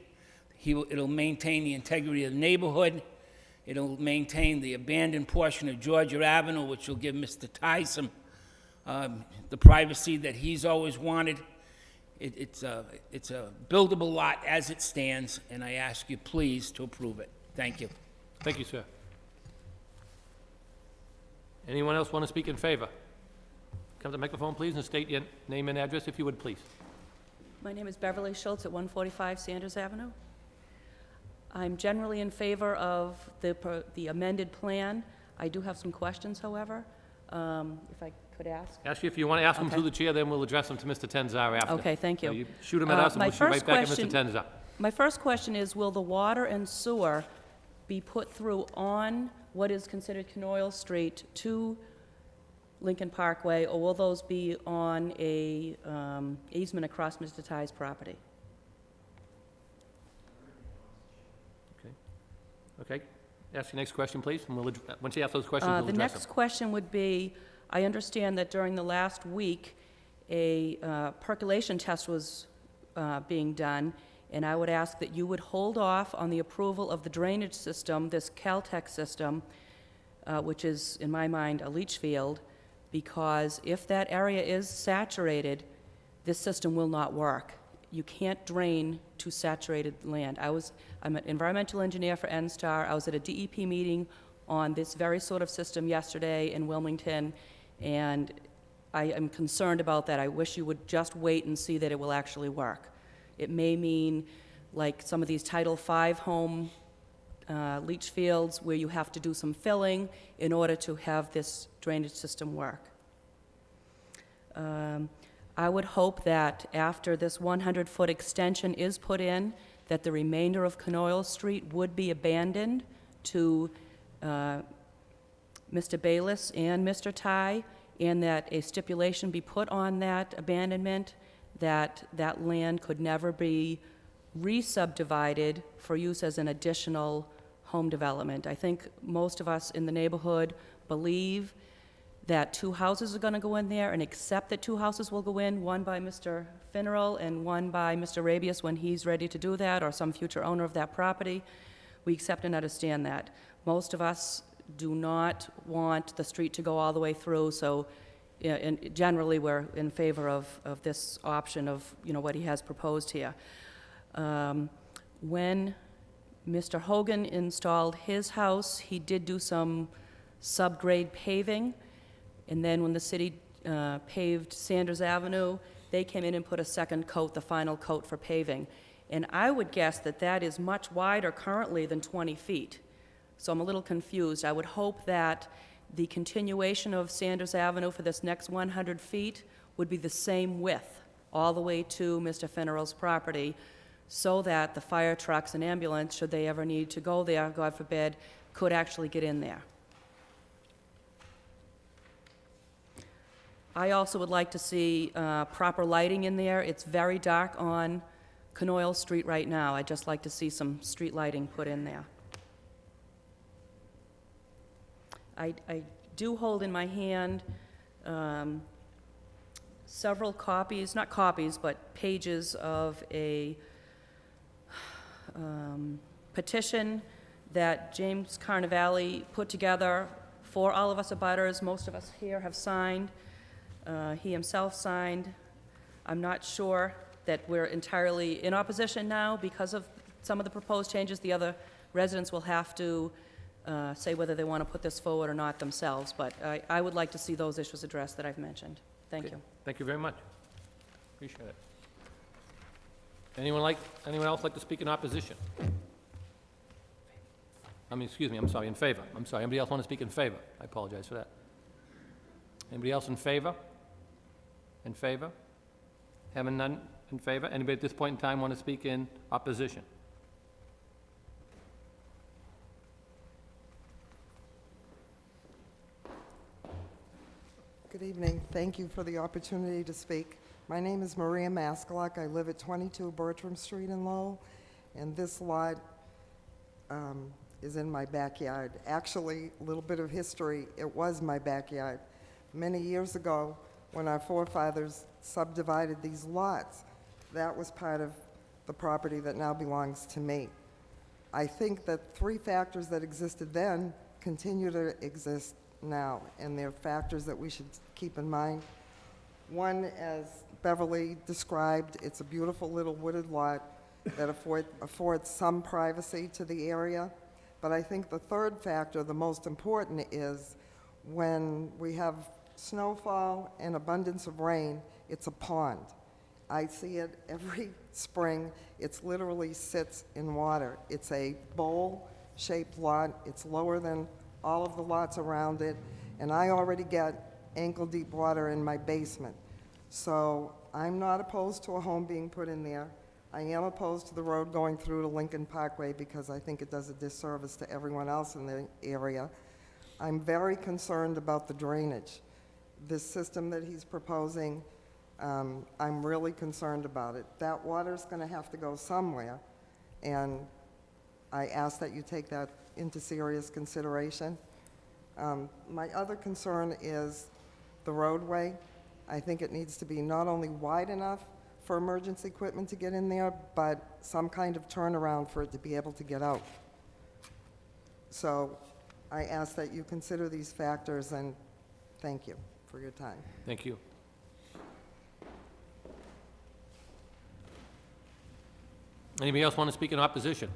it'll maintain the integrity of the neighborhood. It'll maintain the abandoned portion of Georgia Avenue, which will give Mr. Tyson the privacy that he's always wanted. It's a buildable lot as it stands, and I ask you please to approve it. Thank you. Thank you, sir. Anyone else want to speak in favor? Come to the microphone, please, and state your name and address, if you would, please. My name is Beverly Schultz at 145 Sanders Avenue. I'm generally in favor of the amended plan. I do have some questions, however, if I could ask. Actually, if you want to ask them Okay. through the chair, then we'll address them to Mr. Tenzar after. Okay, thank you. So shoot them at us, and we'll shoot right back at Mr. Tenzar. My first question is, will the water and sewer be put through on what is considered Canoyle Street to Lincoln Parkway, or will those be on a easement across Mr. Ty's property? Okay. Ask your next question, please, and once you ask those questions, we'll The address them. next question would be, I understand that during the last week, a percolation test was being done, and I would ask that you would hold off on the approval of the drainage system, this Caltech system, which is, in my mind, a leach field, because if that area is saturated, this system will not work. You can't drain to saturated land. I'm an environmental engineer for NSTAR. I was at a DEP meeting on this very sort of system yesterday in Wilmington, and I am concerned about that. I wish you would just wait and see that it will actually work. It may mean, like some of these Title V home leach fields where you have to do some filling in order to have this drainage system work. I would hope that after this 100-foot extension is put in, that the remainder of Canoyle Street would be abandoned to Mr. Bayless and Mr. Ty, and that a stipulation be put on that abandonment that that land could never be re-subdivided for use as an additional home development. I think most of us in the neighborhood believe that 2 houses are going to go in there and accept that 2 houses will go in, one by Mr. Finneral and one by Mr. Rabius when he's ready to do that, or some future owner of that property. We accept and understand that. Most of us do not want the street to go all the way through, so and generally we're in favor of this option of, what he has proposed here. When Mr. Hogan installed his house, he did do some subgrade paving, and then when the city paved Sanders Avenue, they came in and put a second coat, the final coat for paving. And I would guess that that is much wider currently than 20 feet. So I'm a little confused. I would hope that the continuation of Sanders Avenue for this next 100 feet would be the same width all the way to Mr. Finneral's property, so that the fire trucks and ambulance, should they ever need to go there, God forbid, could actually get in there. I also would like to see proper lighting in there. It's very dark on Canoyle Street right now. I'd just like to see some street lighting put in there. I do hold in my hand several copies, not copies, but pages of a petition that James Carnevale put together for all of us abutters. Most of us here have signed. He himself signed. I'm not sure that we're entirely in opposition now because of some of the proposed changes. The other residents will have to say whether they want to put this forward or not themselves, but I would like to see those issues addressed that I've mentioned. Thank you. Thank you very much. Appreciate it. Anyone else like to speak in opposition? In favor. I'm sorry, anybody else want to speak in favor? I apologize for that. Anybody else in favor? In favor? Having none in favor? Anybody at this point in time want to speak in opposition? Good evening. Thank you for the opportunity to speak. My name is Maria Maskalak. I live at 22 Bertram Street in Lowell, and this lot is in my backyard. Actually, a little bit of history, it was my backyard. Many years ago, when our forefathers subdivided these lots, that was part of the property that now belongs to me. I think that 3 factors that existed then continue to exist now, and they're factors that we should keep in mind. One, as Beverly described, it's a beautiful little wooded lot that affords some privacy to the area. But I think the third factor, the most important, is when we have snowfall and abundance of rain, it's a pond. I see it every spring. It literally sits in water. It's a bowl-shaped lot. It's lower than all of the lots around it, and I already get ankle-deep water in my basement. So I'm not opposed to a home being put in there. I am opposed to the road going through to Lincoln Parkway because I think it does a disservice to everyone else in the area. I'm very concerned about the drainage. This system that he's proposing, I'm really concerned about it. That water's going to have to go somewhere, and I ask that you take that into serious consideration. My other concern is the roadway. I think it needs to be not only wide enough for emergency equipment to get in there, but some kind of turnaround for it to be able to get out. So I ask that you consider these factors, and thank you for your time. Thank you. Anybody else want to speak in opposition?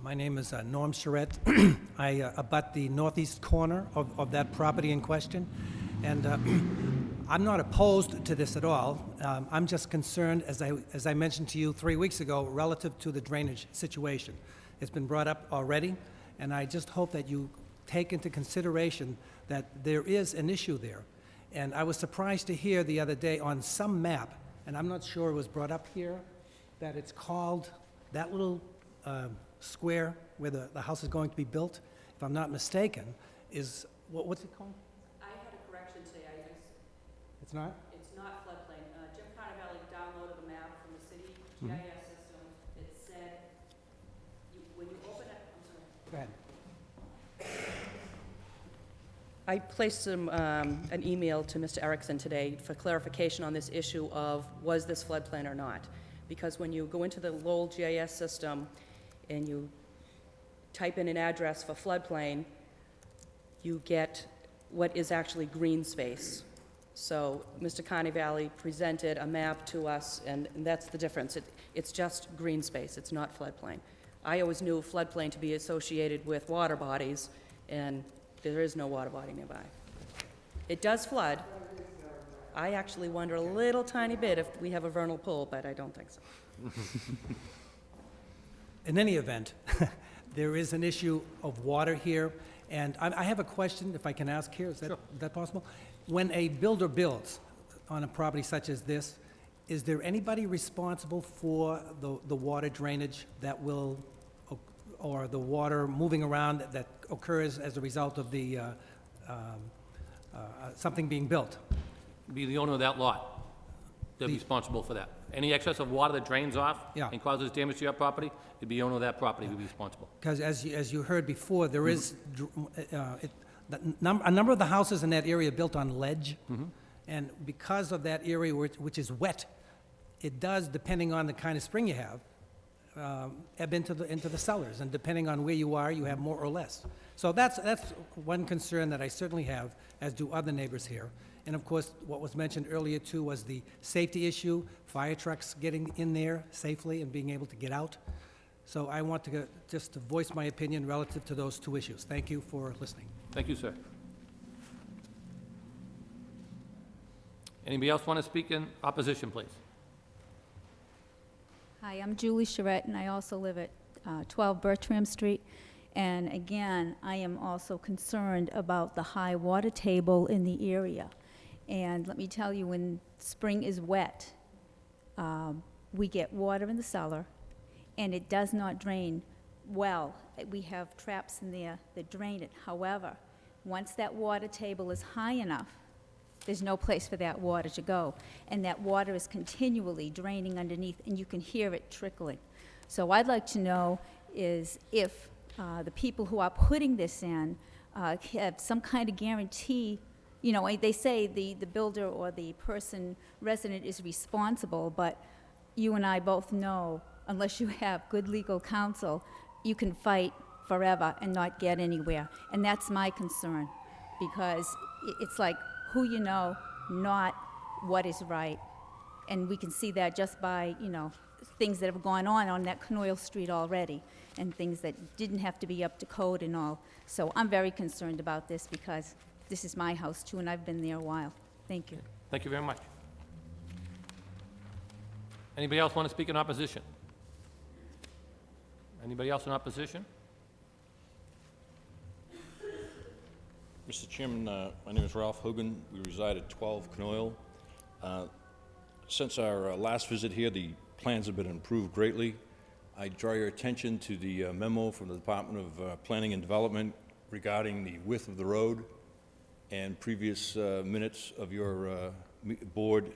My name is Norm Charette. I abut the northeast corner of that property in question, and I'm not opposed to this at all. I'm just concerned, as I mentioned to you 3 weeks ago, relative to the drainage situation. It's been brought up already, and I just hope that you take into consideration that there is an issue there. And I was surprised to hear the other day on some map, and I'm not sure it was brought up here, that it's called, that little square where the house is going to be built, if I'm not mistaken, is, what's it called? I had a correction today. It's not? It's not floodplain. Jim Carnavelli downloaded a map from the city GIS system. It said, when you open it, I'm sorry. Go ahead. I placed an email to Mr. Erickson today for clarification on this issue of was this floodplain or not. Because when you go into the Lowell GIS system and you type in an address for floodplain, you get what is actually green space. So Mr. Carnavelli presented a map to us, and that's the difference. It's just green space. It's not floodplain. I always knew floodplain to be associated with water bodies, and there is no water body nearby. It does flood. I actually wonder a little tiny bit if we have a vernal pool, but I don't think so. In any event, there is an issue of water here, and I have a question, if I can ask here. Is that possible? When a builder builds on a property such as this, is there anybody responsible for the water drainage that will, or the water moving around that occurs as a result of the something being built? Be the owner of that lot. They're responsible for that. Any excess of water that drains off Yeah. and causes damage to your property, it'd be the owner of that property who'd be responsible. Because as you heard before, there is a number of the houses in that area built on ledge, and because of that area which is wet, it does, depending on the kind of spring you have, ebb into the cellars, and depending on where you are, you have more or less. So that's one concern that I certainly have, as do other neighbors here. And of course, what was mentioned earlier too was the safety issue, fire trucks getting in there safely and being able to get out. So I want to just to voice my opinion relative to those two issues. Thank you for listening. Thank you, sir. Anybody else want to speak in opposition, please? Hi, I'm Julie Charette, and I also live at 12 Bertram Street. And again, I am also concerned about the high water table in the area. And let me tell you, when spring is wet, we get water in the cellar, and it does not drain well. We have traps in there that drain it. However, once that water table is high enough, there's no place for that water to go. And that water is continually draining underneath, and you can hear it trickling. So I'd like to know is if the people who are putting this in have some kind of guarantee. You know, they say the builder or the person resident is responsible, but you and I both know, unless you have good legal counsel, you can fight forever and not get anywhere. And that's my concern, because it's like who you know, not what is right. And we can see that just by, you know, things that have gone on that Knoyle Street already, and things that didn't have to be up to code and all. So I'm very concerned about this, because this is my house too, and I've been there a while. Thank you. Thank you very much. Anybody else want to speak in opposition? Anybody else in opposition? Mr. Chairman, my name is Ralph Hogan. We reside at 12 Knoyle. Since our last visit here, the plans have been improved greatly. I draw your attention to the memo from the Department of Planning and Development regarding the width of the road and previous minutes of your board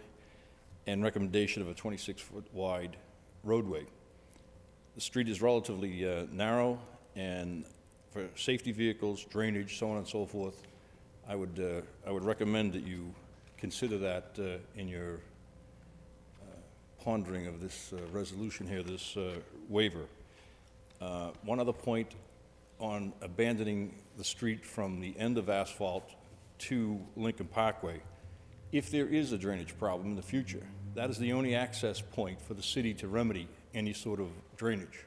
and recommendation of a 26-foot wide roadway. The street is relatively narrow, and for safety vehicles, drainage, so on and so forth, I would recommend that you consider that in your pondering of this resolution here, this waiver. One other point on abandoning the street from the end of asphalt to Lincoln Parkway. If there is a drainage problem in the future, that is the only access point for the city to remedy any sort of drainage.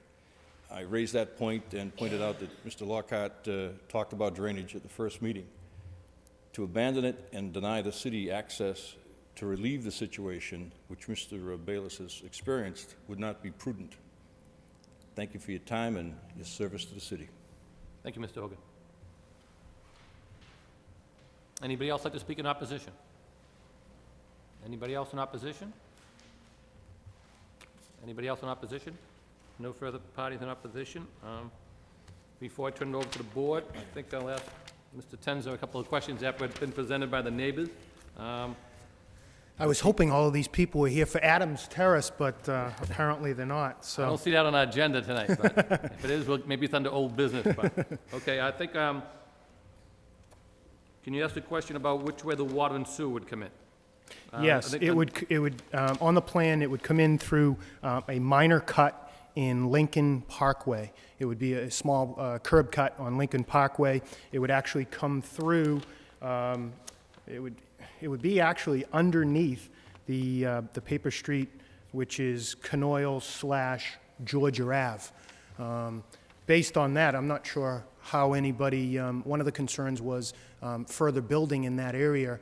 I raised that point and pointed out that Mr. Lockhart talked about drainage at the first meeting. To abandon it and deny the city access to relieve the situation, which Mr. Bayless has experienced, would not be prudent. Thank you for your time and your service to the city. Thank you, Mr. Hogan. Anybody else like to speak in opposition? Anybody else in opposition? Anybody else in opposition? No further parties in opposition. Before I turn it over to the board, I think I'll ask Mr. Tenzer a couple of questions after it's been presented by the neighbors. I was hoping all of these people were here for Adams Terrace, but apparently they're not, I so. don't see that on our agenda tonight, but if it is, maybe it's under old business, but, okay, I think, can you ask the question about which way the water and sewer would come in? I Yes, think it would, on the plan, it would come in through a minor cut in Lincoln Parkway. It would be a small curb cut on Lincoln Parkway. It would actually come through, it would be actually underneath the paper street, which is Canoyle/Georgia Ave. Based on that, I'm not sure how anybody, one of the concerns was further building in that area.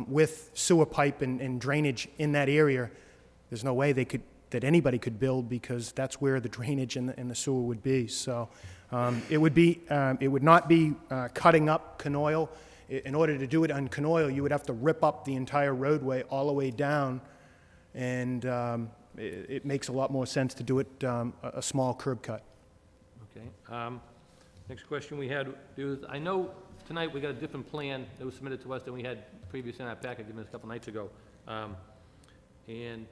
With sewer pipe and drainage in that area, there's no way that anybody could build, because that's where the drainage and the sewer would be. So it would not be cutting up Canoyle. In order to do it on Canoyle, you would have to rip up the entire roadway all the way down, and it makes a lot more sense to do it a small curb cut. Okay. Next question we had is, I know tonight we got a different plan that was submitted to us than we had previously in our packet given us a couple nights ago. And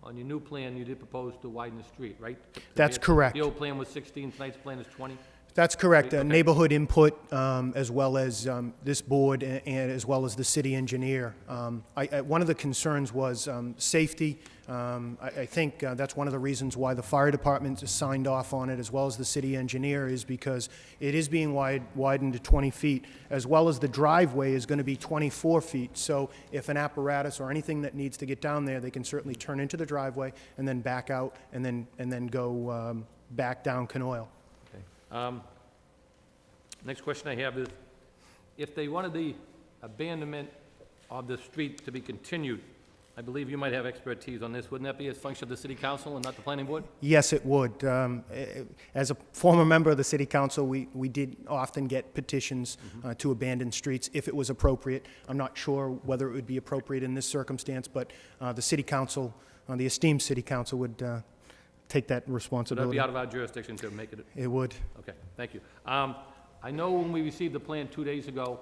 on your new plan, you did propose to widen the street, right? That's correct. The old plan was 16, tonight's plan is 20? That's correct. Okay. Neighborhood input, as well as this board, and as well as the city engineer. One of the concerns was safety. I think that's one of the reasons why the fire department signed off on it, as well as the city engineer, is because it is being widened to 20 feet, as well as the driveway is going to be 24 feet. So if an apparatus or anything that needs to get down there, they can certainly turn into the driveway and then back out and then go back down Canoyle. Next question I have is, if they wanted the abandonment of the street to be continued, I believe you might have expertise on this, wouldn't that be a function of the city council and not the planning board? Yes, it would. As a former member of the city council, we did often get petitions to abandon streets if it was appropriate. I'm not sure whether it would be appropriate in this circumstance, but the city council, the esteemed city council, would take that So responsibility. that'd be out of our jurisdiction to make it? It would. Okay, thank you. I know when we received the plan 2 days ago,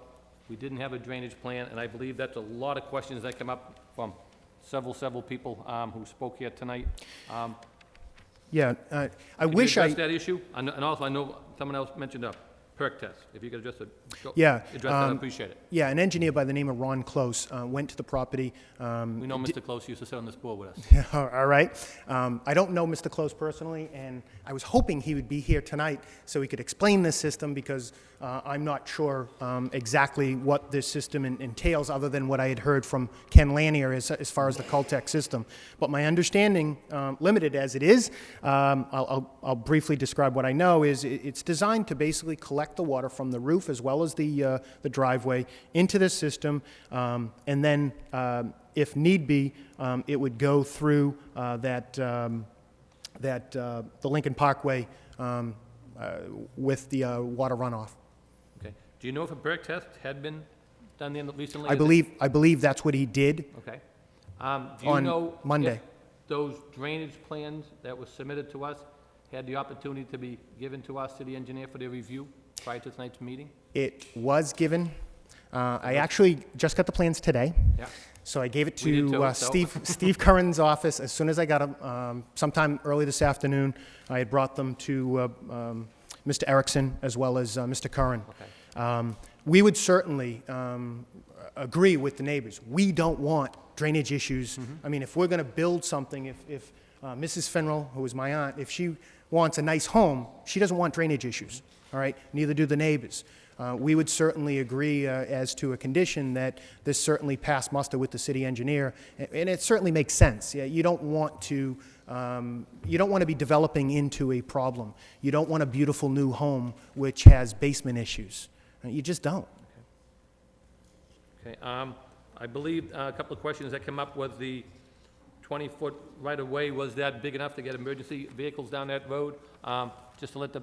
we didn't have a drainage plan, and I believe that's a lot of questions that come up from several people who spoke here tonight. Yeah, I Could you wish address that issue? And also, I know someone else mentioned a perk test. If you could address Yeah, that, I'd appreciate it. Yeah, an engineer by the name of Ron Close went to the property. We know Mr. Close used to sit on this board with us. All right. I don't know Mr. Close personally, and I was hoping he would be here tonight so he could explain this system, because I'm not sure exactly what this system entails, other than what I had heard from Ken Lanier as far as the Caltech system. But my understanding, limited as it is, I'll briefly describe what I know, is it's designed to basically collect the water from the roof as well as the driveway into the system, and then if need be, it would go through the Lincoln Parkway with the water runoff. Okay. Do you know if a perk test had been done recently? I believe that's what he did. Okay. Do you On know Monday. if those drainage plans that were submitted to us had the opportunity to be given to our city engineer for their review prior to tonight's meeting? It was given. I actually just got the plans today. Yeah. So I gave it We did to too, so- Steve Curran's office as soon as I got them. Sometime early this afternoon, I had brought them to Mr. Erickson as well as Mr. Curran. Okay. We would certainly agree with the neighbors. We don't want drainage issues. I mean, if we're going to build something, if Mrs. Finrell, who is my aunt, if she wants a nice home, she doesn't want drainage issues, all right? Neither do the neighbors. We would certainly agree as to a condition that this certainly pass muster with the city engineer, and it certainly makes sense. Yeah, you don't want to be developing into a problem. You don't want a beautiful new home which has basement issues. You just don't. Okay, I believe a couple of questions that came up was the 20-foot right-of-way, was that big enough to get emergency vehicles down that road? Just to let the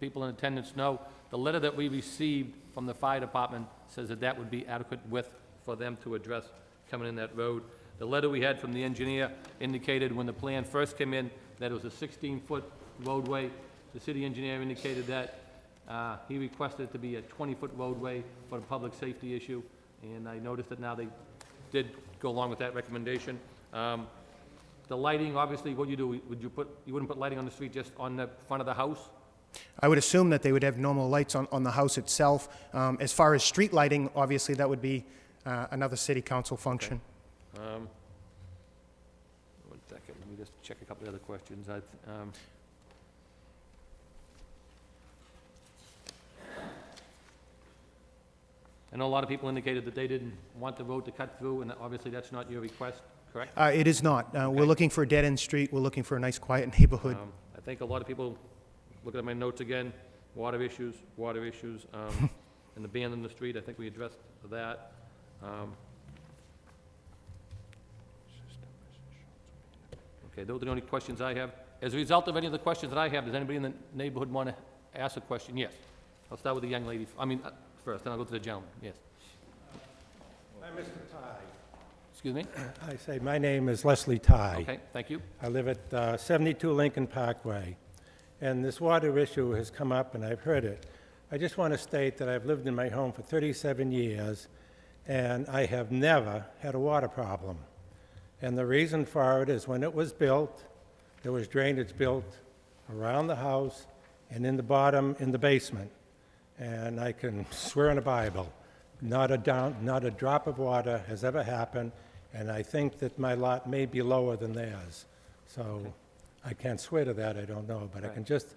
people in attendance know, the letter that we received from the fire department says that that would be adequate width for them to address coming in that road. The letter we had from the engineer indicated when the plan first came in that it was a 16-foot roadway. The city engineer indicated that he requested it to be a 20-foot roadway for the public safety issue, and I noticed that now they did go along with that recommendation. The lighting, obviously, what you do, you wouldn't put lighting on the street, just on the front of the house? I would assume that they would have normal lights on the house itself. As far as street lighting, obviously, that would be another city council function. Okay. 1 second, let me just check a couple of other questions. I know a lot of people indicated that they didn't want the road to cut through, and obviously that's not your request, correct? It is not. We're looking for a dead-end street. We're looking for a nice, quiet neighborhood. I think a lot of people, looking at my notes again, water issues, and the band in the street, I think we addressed that. Okay, those are the only questions I have. As a result of any of the questions that I have, does anybody in the neighborhood want to ask a question? Yes. I'll start with the young lady, first, then I'll go to the gentleman. Yes. Hi, Mr. Ty. Excuse me? I say, my name is Leslie Ty. Okay, thank you. I live at 72 Lincoln Parkway, and this water issue has come up, and I've heard it. I just want to state that I've lived in my home for 37 years, and I have never had a water problem. And the reason for it is when it was built, there was drainage built around the house and in the bottom, in the basement. And I can swear on the Bible, not a drop of water has ever happened, and I think that my lot may be lower than theirs. So I can't swear to that, I don't know, but I can just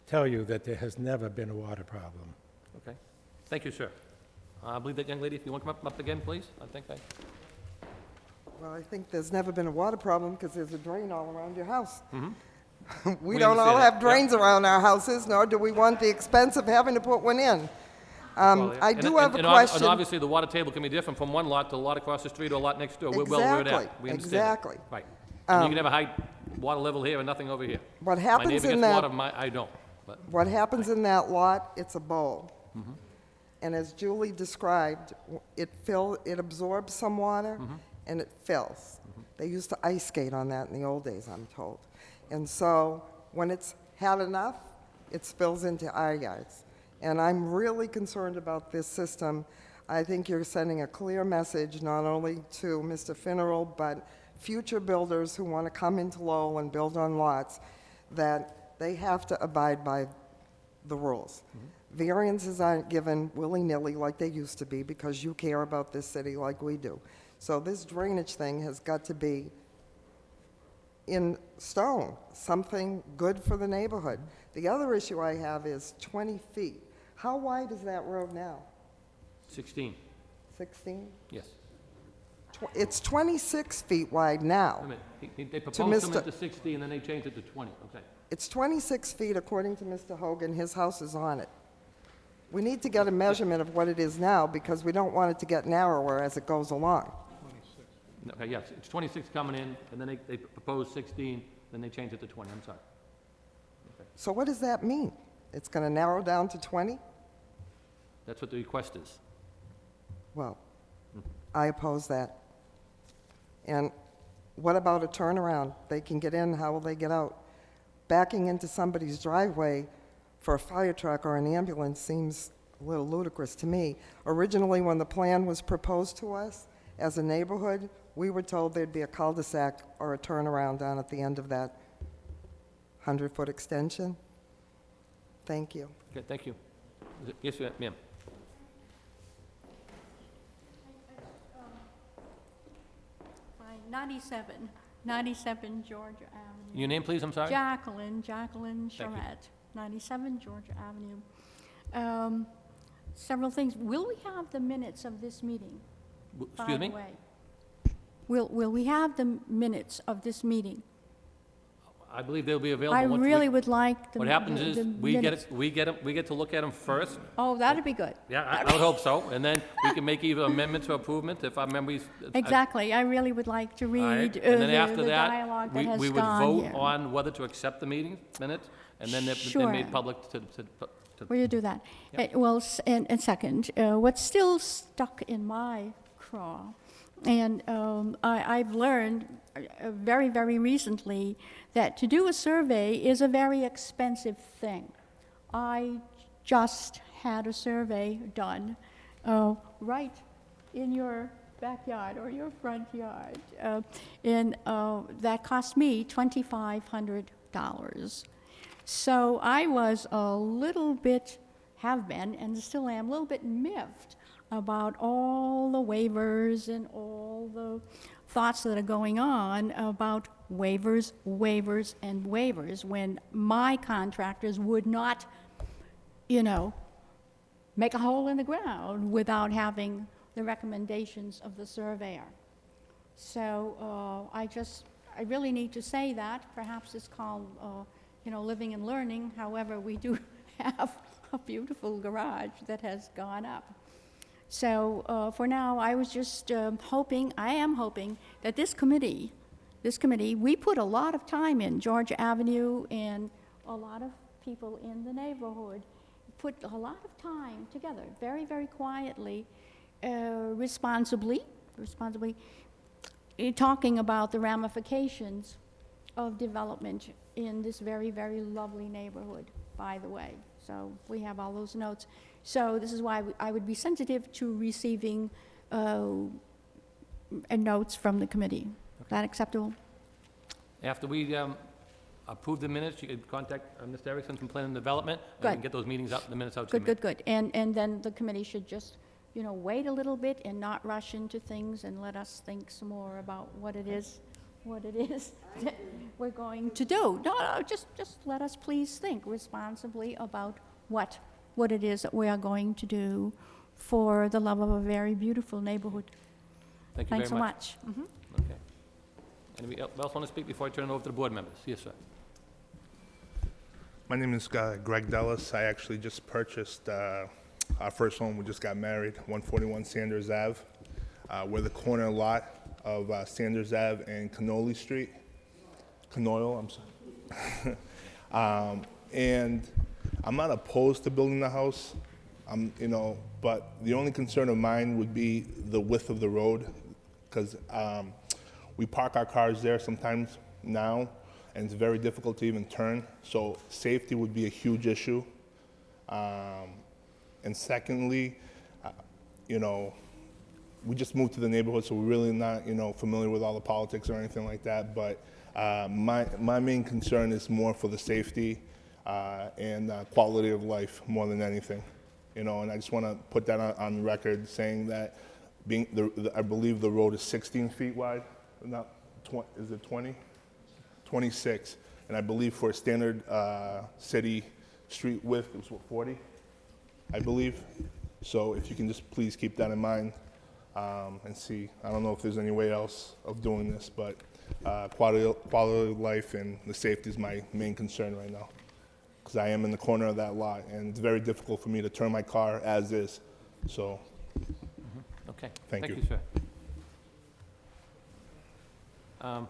tell you that there has never been a water problem. Okay. Thank you, sir. I believe that young lady, if you want to come up again, please. Well, I think there's never been a water problem because there's a drain all around your house. We We don't all understand have that, drains around our houses, nor do we want the expense of having to put one in. I do have a question. And obviously, the water table can be different from one lot to a lot across the street or a lot next door. We're well aware of that. We understand that. Exactly. Right. And you can have a high water level here and nothing over here. What My happens neighbor in gets that, water, I don't. But what happens in that lot, it's a bowl. And as Julie described, it absorbs some water and it fills. They used to ice skate on that in the old days, I'm told. And so when it's had enough, it spills into our yards. And I'm really concerned about this system. I think you're sending a clear message not only to Mr. Finneral, but future builders who want to come into Lowell and build on lots, that they have to abide by the rules. Variances aren't given willy-nilly like they used to be because you care about this city like we do. So this drainage thing has got to be in stone, something good for the neighborhood. The other issue I have is 20 feet. How wide is that road now? 16, 16? yes. It's 26 feet wide now. Wait a minute. They proposed to Mr. make it to 60 and then they changed it to 20. Okay. It's 26 feet according to Mr. Hogan. His house is on it. We need to get a measurement of what it is now because we don't want it to get narrower as it goes along. Okay, yes, it's 26 coming in, and then they proposed 16, then they changed it to 20. I'm sorry. So what does that mean? It's going to narrow down to 20? That's what the request is. Well, I oppose that. And what about a turnaround? They can get in, how will they get out? Backing into somebody's driveway for a fire truck or an ambulance seems a little ludicrous to me. Originally, when the plan was proposed to us, As a neighborhood, we were told there'd be a cul-de-sac or a turnaround down at the end of that 100-foot extension. Thank you. Okay, thank you. Yes, ma'am. Fine, 97 Georgia Avenue. Your name, please, I'm sorry? Jacqueline Thank you. Charette, 97 Georgia Avenue. Several things. Will we have the minutes of this meeting? Excuse me? By the way, will we have the minutes of this meeting? I believe they'll be available. I once we- really would like the What happens is, the we get minutes. it, we get to look at them first. Oh, that'd be good. Yeah, I would hope so, and then we can make either amendments or improvement if our memories. Exactly. I really would like to All right, read and then after the that, dialogue that has we would gone vote here. on whether to accept the meeting minutes, and then they're Sure. made public to. Will you do that? Yep. Well, and second, what's still stuck in my craw, and I've learned very, very recently that to do a survey is a very expensive thing. I just had a survey done right in your backyard or your front yard, and that cost me $2,500. So I was a little bit, have been, and still am, a little bit miffed about all the waivers and all the thoughts that are going on about waivers, waivers, and waivers, when my contractors would not, make a hole in the ground without having the recommendations of the surveyor. So I really need to say that. Perhaps it's called living and learning. However, we do have a beautiful garage that has gone up. So for now, I was just hoping that this committee, we put a lot of time in, Georgia Avenue and a lot of people in the neighborhood put a lot of time together, very, very quietly, responsibly, talking about the ramifications of development in this very, very lovely neighborhood, by the way. So we have all those notes. So this is why I would be sensitive to receiving notes from the committee. Is that acceptable? After we approve the minutes, you can contact Mr. Erickson from Planning and Development, and we Good. can get those meetings up, the minutes out to you. Good. And then the committee should just, wait a little bit and not rush into things and let us think some more about what it is that we're going to do. No, just let us please think responsibly about what it is that we are going to do for the love of a very beautiful neighborhood. Thank you very much. Thanks so much. Mhm. Okay. Anybody else want to speak before I turn it over to the board members? Yes, sir. My name is Greg Dellis. I actually just purchased our first home. We just got married, 141 Sanders Ave. We're the corner lot of Sanders Ave and Cannoli Street. Canoyle, I'm sorry. And I'm not opposed to building the house, but the only concern of mine would be the width of the road, because we park our cars there sometimes now, and it's very difficult to even turn. So safety would be a huge issue. And secondly, we just moved to the neighborhood, so we're really not, familiar with all the politics or anything like that. But my main concern is more for the safety and quality of life more than anything. And I just want to put that on record, saying that I believe the road is 16 feet wide. Not is it 20? 26. And I believe for a standard city street width, it was what, 40? I believe. So if you can just please keep that in mind and see. I don't know if there's any way else of doing this, but quality of life and the safety is my main concern right now, because I am in the corner of that lot, and it's very difficult for me to turn my car as is. So, Okay. Thank you. Thank you, sir.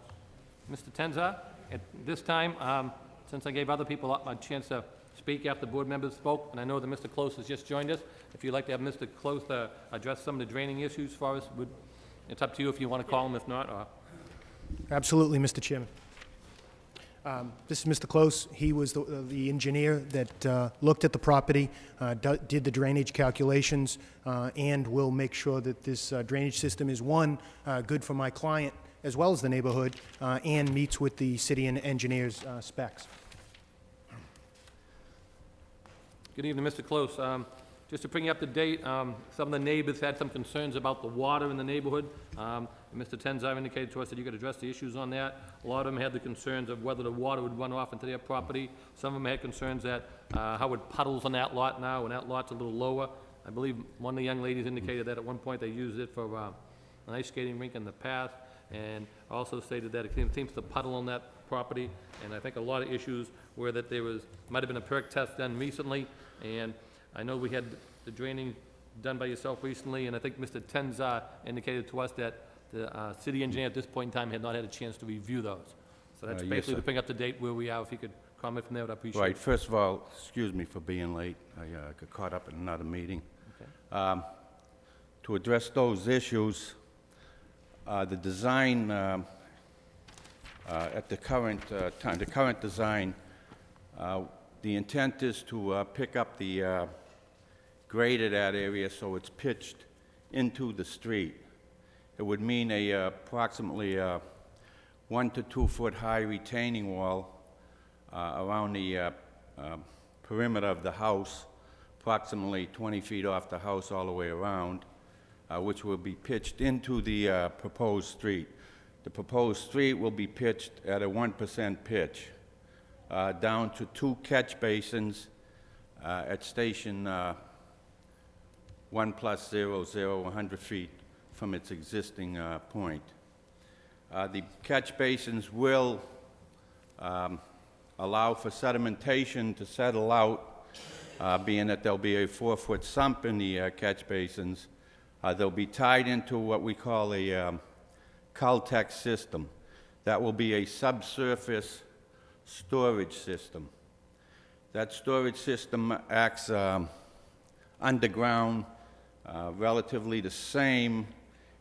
Mr. Tenza, at this time, since I gave other people a chance to speak after board members spoke, and I know that Mr. Close has just joined us, if you'd like to have Mr. Close address some of the draining issues for us, it's up to you if you want to call him, if not, or... Absolutely, Mr. Chairman. This is Mr. Close. He was the engineer that looked at the property, did the drainage calculations, and will make sure that this drainage system is, one, good for my client as well as the neighborhood, and meets with the city and engineer's specs. Good evening, Mr. Close. Just to bring you up to date, some of the neighbors had some concerns about the water in the neighborhood. Mr. Tenzar indicated to us that you could address the issues on that. A lot of them had the concerns of whether the water would run off into their property. Some of them had concerns that how it puddles on that lot now, and that lot's a little lower. I believe one of the young ladies indicated that at one point they used it for an ice skating rink in the past, and also stated that it seems to puddle on that property. And I think a lot of issues were that there might have been a perk test done recently, and I know we had the draining done by yourself recently, and I think Mr. Tenzar indicated to us that the city engineer at this point in time had not had a chance to review those. So that's Yes, basically sir. to bring up to date where we are. If you could comment from there, I'd appreciate it. Right, first of all, excuse me for being late. I got caught up in another meeting. Okay. To address those issues, the design, at the current time, the current design, the intent is to pick up the grade of that area so it's pitched into the street. It would mean approximately 1 to 2 foot high retaining wall around the perimeter of the house, approximately 20 feet off the house all the way around, which will be pitched into the proposed street. The proposed street will be pitched at a 1% pitch down to 2 catch basins at station 1+00, 100 feet from its existing point. The catch basins will allow for sedimentation to settle out, being that there'll be a 4-foot sump in the catch basins. They'll be tied into what we call a Caltech system. That will be a subsurface storage system. That storage system acts underground, relatively the same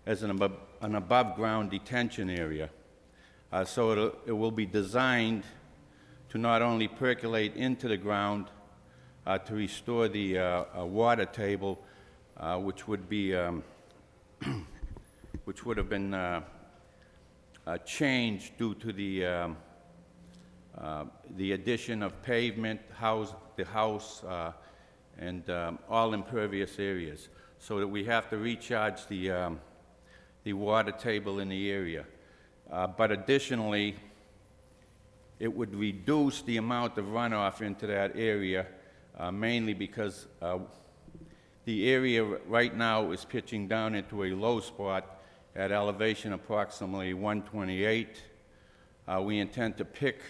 as an above-ground detention area. So it will be designed to not only percolate into the ground to restore the water table, which would have been changed due to the addition of pavement, the house, and all impervious areas, so that we have to recharge the water table in the area. But additionally, it would reduce the amount of runoff into that area, mainly because the area right now is pitching down into a low spot at elevation approximately 128. We intend to pick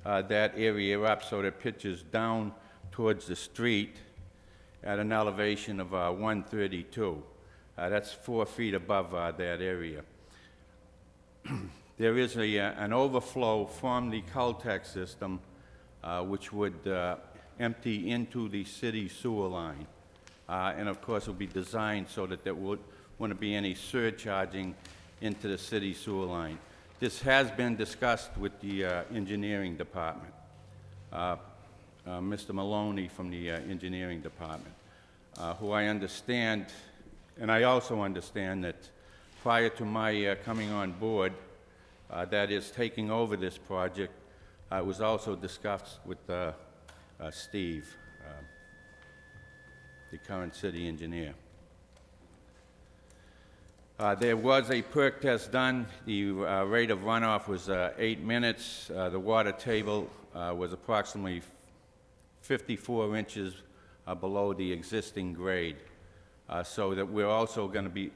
that area up so that it pitches down towards the street at an elevation of 132. That's 4 feet above that area. There is an overflow from the Caltech system, which would empty into the city sewer line. And of course, it will be designed so that there wouldn't be any surcharging into the city sewer line. This has been discussed with the engineering department. Mr. Maloney from the engineering department, who I understand, and I also understand that prior to my coming on board, that is taking over this project, it was also discussed with Steve, the current city engineer. There was a perk test done. The rate of runoff was 8 minutes. The water table was approximately 54 inches below the existing grade. So that we're also going to be,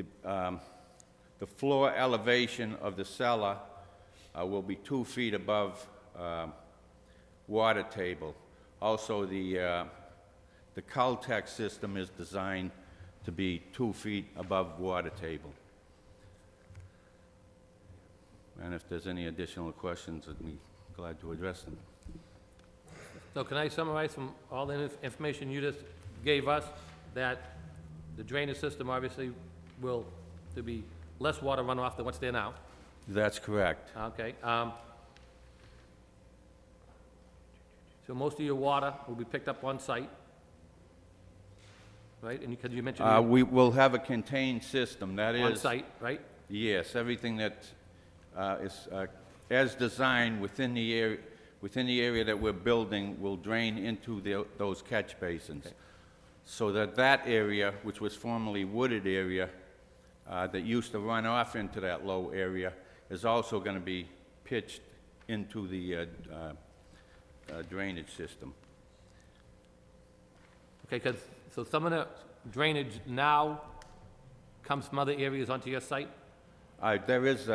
the floor elevation of the cellar will be 2 feet above water table. Also, the Caltech system is designed to be 2 feet above water table. And if there's any additional questions, I'd be glad to address them. So can I summarize from all the information you just gave us, that the drainage system obviously will, to be less water runoff than what's there now? That's correct. Okay. So most of your water will be picked up on site, right? And because you mentioned you're We will have a contained system, that is... on site, right? Yes, everything that is as designed within the area that we're building will drain into those catch basins. Okay. So that area, which was formerly wooded area, that used to run off into that low area, is also going to be pitched into the drainage system. Okay, because, so some of the drainage now comes from other areas onto your site? There is,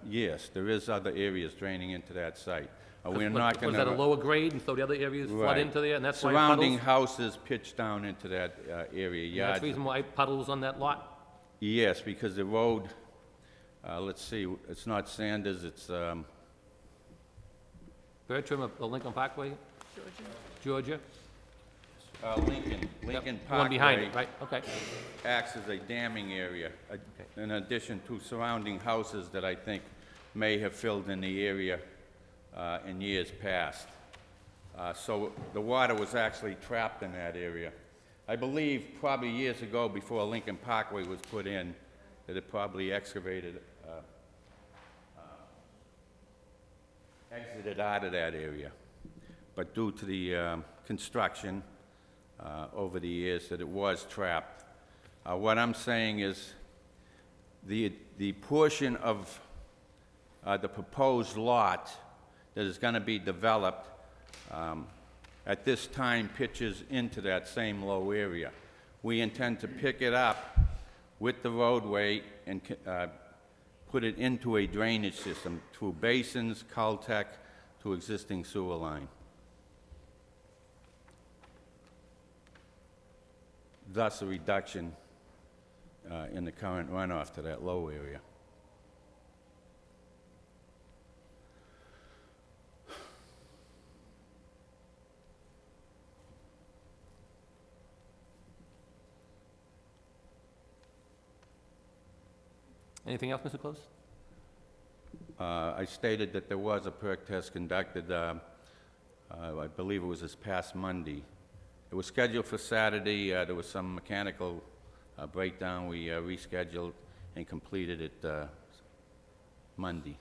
yes, there is other areas draining into that site. We're not going to... Was that a lower grade, and so the other areas flood Right. into there, and that's why Surrounding puddles? houses pitch down into that area. And that's the reason why puddles on that lot? Yes, because the road, let's see, it's not Sanders, it's, Bertram of the Lincoln Parkway? Georgia? Lincoln The Parkway. one behind it, right, okay. Acts as a damming area, in addition to surrounding houses that I think may have filled in the area in years past. So the water was actually trapped in that area. I believe probably years ago, before Lincoln Parkway was put in, that it probably exited out of that area. But due to the construction over the years, that it was trapped. What I'm saying is the portion of the proposed lot that is going to be developed at this time pitches into that same low area. We intend to pick it up with the roadway and put it into a drainage system through basins, Caltech, to existing sewer line. Thus a reduction in the current runoff to that low area. Anything else, Mr. Close? I stated that there was a perk test conducted, I believe it was this past Monday. It was scheduled for Saturday. There was some mechanical breakdown. We rescheduled and completed it Monday.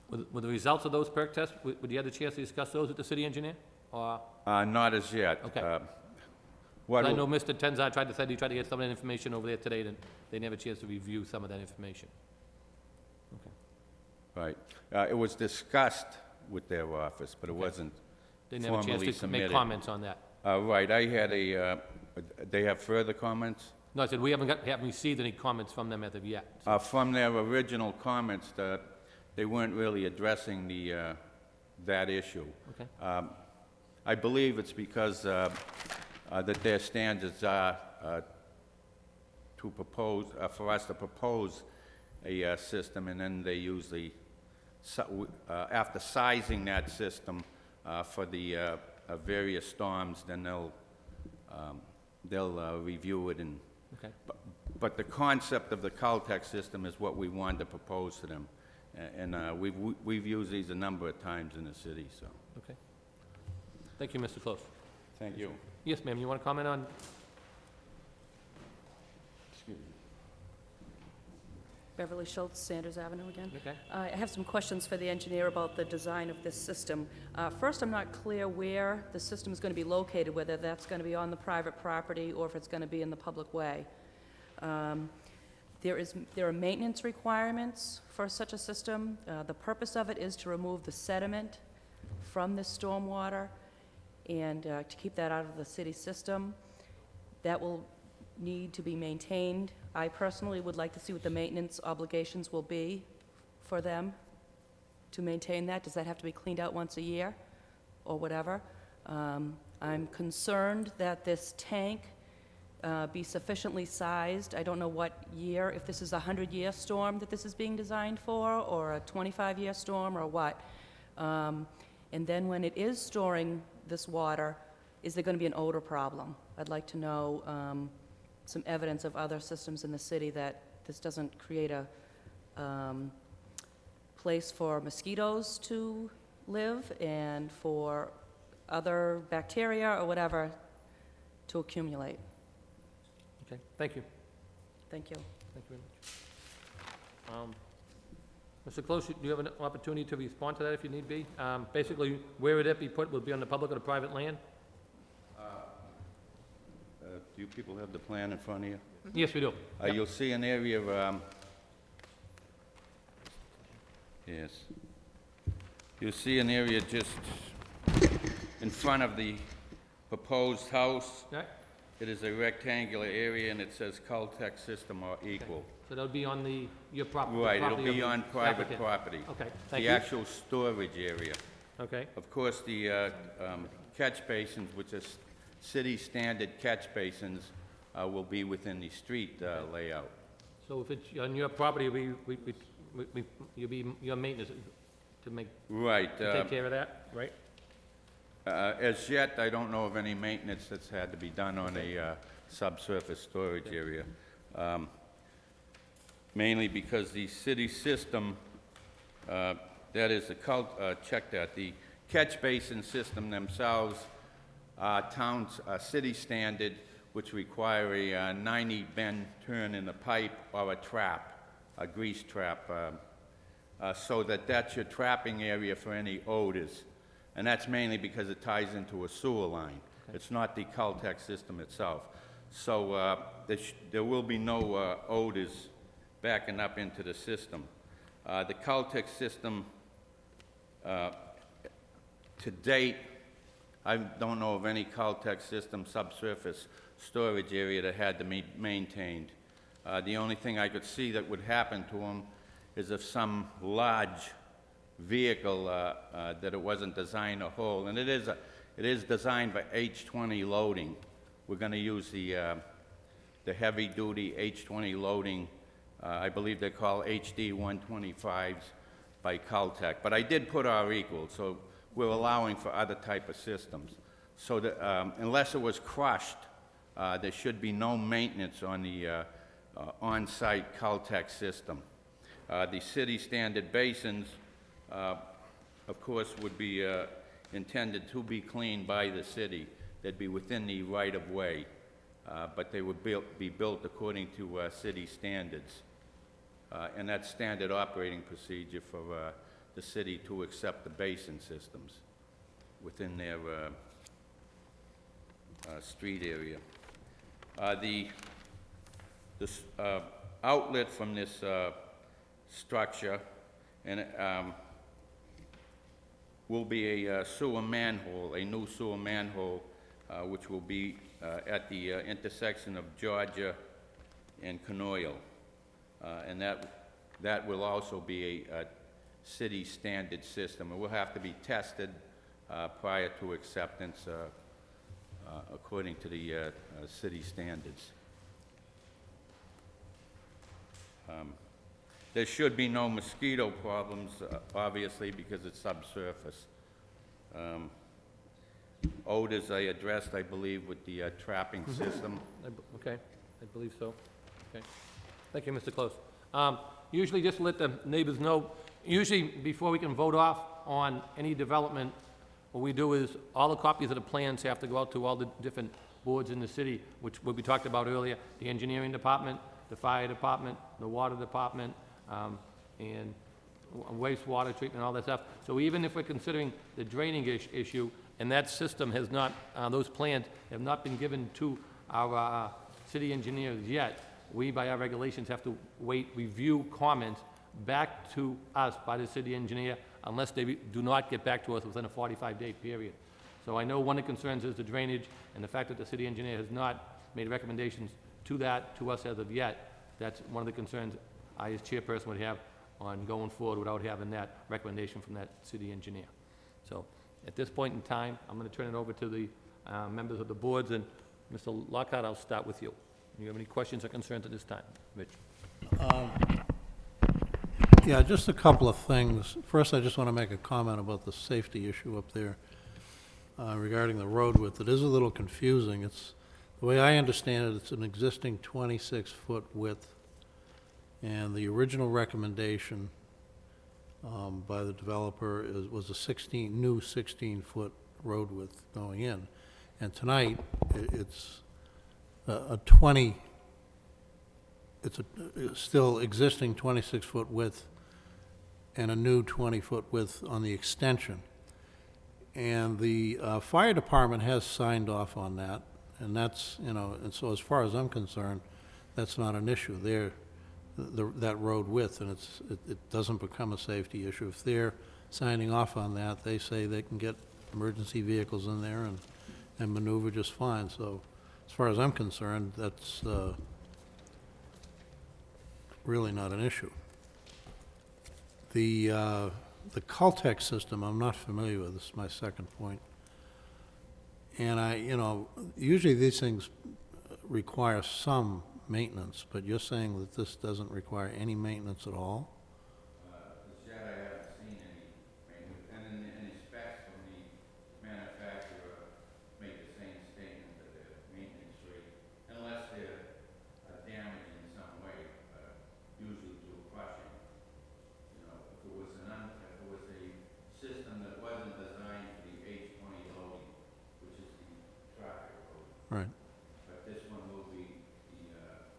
With the results of those perk tests, would you have the chance to discuss those with the city engineer? Or, Not as yet. Okay. What I know Mr. Tenzar tried to get some of that information over there today, and they didn't have a chance to review some of that information. Right. It was discussed with their office, but it wasn't They didn't have a formally chance to submitted. make comments on that. Right. I had a, they have further comments? No, I said, we haven't received any comments from them as of yet. From their original comments, they weren't really addressing that issue. Okay. I believe it's because that their standards are to propose, for us to propose a system, and then they usually, after sizing that system for the various storms, then they'll review it and. Okay. But the concept of the Caltech system is what we wanted to propose to them, and we've used these a number of times in the city. So. Okay. Thank you, Mr. Close. Thank you. Yes, ma'am, you want to comment on? Excuse me. Beverly Schultz, Sanders Avenue again. Okay. I have some questions for the engineer about the design of this system. First, I'm not clear where the system is going to be located, whether that's going to be on the private property or if it's going to be in the public way. There are maintenance requirements for such a system. The purpose of it is to remove the sediment from the stormwater and to keep that out of the city system. That will need to be maintained. I personally would like to see what the maintenance obligations will be for them to maintain that. Does that have to be cleaned out once a year or whatever? I'm concerned that this tank be sufficiently sized. I don't know what year, if this is a 100-year storm that this is being designed for, or a 25-year storm, or what. And then when it is storing this water, is there going to be an odor problem? I'd like to know some evidence of other systems in the city that this doesn't create a place for mosquitoes to live and for other bacteria or whatever to accumulate. Okay, thank you. Thank you. Thank you very much. Mr. Close, do you have an opportunity to respond to that if you need be? Basically, where would it be put? Will it be on the public or the private land? Do you people have the plan in front of you? Yes, we do. Yep. You'll see an area of, yes. You'll see an area just in front of the proposed house. Right. It is a rectangular area, and it says Caltech system or equal. So that would be on your property? Right, it'll be on private property. Okay, thank you. The actual storage area. Okay. Of course, the catch basins, which are city standard catch basins, will be within the street layout. So if it's on your property, you'll be your maintenance to make, Right. to take care of that, right? As yet, I don't know of any maintenance that's had to be done on a subsurface storage area. Mainly because the city system, that is check that, the catch basin system themselves are city standard, which require a 90 bend turn in the pipe or a trap, a grease trap, so that's your trapping area for any odors. And that's mainly because it ties into a sewer line. Okay. It's not the Caltech system itself. So there will be no odors backing up into the system. The Caltech system, to date, I don't know of any Caltech system subsurface storage area that had to be maintained. The only thing I could see that would happen to them is if some large vehicle that it wasn't designed to hold, and it is designed for H20 loading. We're going to use the heavy-duty H20 loading. I believe they're called HD 125s by Caltech. But I did put our equal, so we're allowing for other type of systems. So that, unless it was crushed, there should be no maintenance on the on-site Caltech system. The city standard basins, of course, would be intended to be cleaned by the city. They'd be within the right-of-way, but they would be built according to city standards. And that's standard operating procedure for the city to accept the basin systems within their street area. The outlet from this structure and will be a sewer manhole, a new sewer manhole, which will be at the intersection of Georgia and Canoyle. And that will also be a city standard system. It will have to be tested prior to acceptance according to the city standards. There should be no mosquito problems, obviously, because it's subsurface. Odors I addressed, I believe, with the trapping system. Okay, I believe so. Okay. Thank you, Mr. Close. Usually, just to let the neighbors know, usually before we can vote off on any development, what we do is all the copies of the plans have to go out to all the different boards in the city, which we talked about earlier, the engineering department, the fire department, the water department, and wastewater treatment, all that stuff. So even if we're considering the draining issue, and that system has not, those plans have not been given to our city engineers yet, we, by our regulations, have to review comments back to us by the city engineer unless they do not get back to us within a 45-day period. So I know one of the concerns is the drainage and the fact that the city engineer has not made recommendations to us as of yet. That's one of the concerns I, as chairperson, would have on going forward without having that recommendation from that city engineer. So at this point in time, I'm going to turn it over to the members of the boards, and Mr. Lockhart, I'll start with you. Do you have any questions or concerns at this time? Rich? Yeah, just a couple of things. First, I just want to make a comment about the safety issue up there regarding the road width. It is a little confusing. It's, the way I understand it, it's an existing 26-foot width, and the original recommendation by the developer was a new 16-foot road width going in. And tonight, it's a 20, it's still existing 26-foot width and a new 20-foot width on the extension. And the fire department has signed off on that, and that's, and so as far as I'm concerned, that's not an issue there, that road width, and it doesn't become a safety issue. If they're signing off on that, they say they can get emergency vehicles in there and maneuver just fine. So as far as I'm concerned, that's really not an issue. The Caltech system, I'm not familiar with. This is my second point. And usually these things require some maintenance, but you're saying that this doesn't require any maintenance at all? The shed, I haven't seen any maintenance, and in the specs from the manufacturer make the same statement that they're maintenance free, unless they're damaged in some way, usually through crushing. If it was a system that wasn't designed for the H20 loading, which is the traffic loading. Right. But this one will be the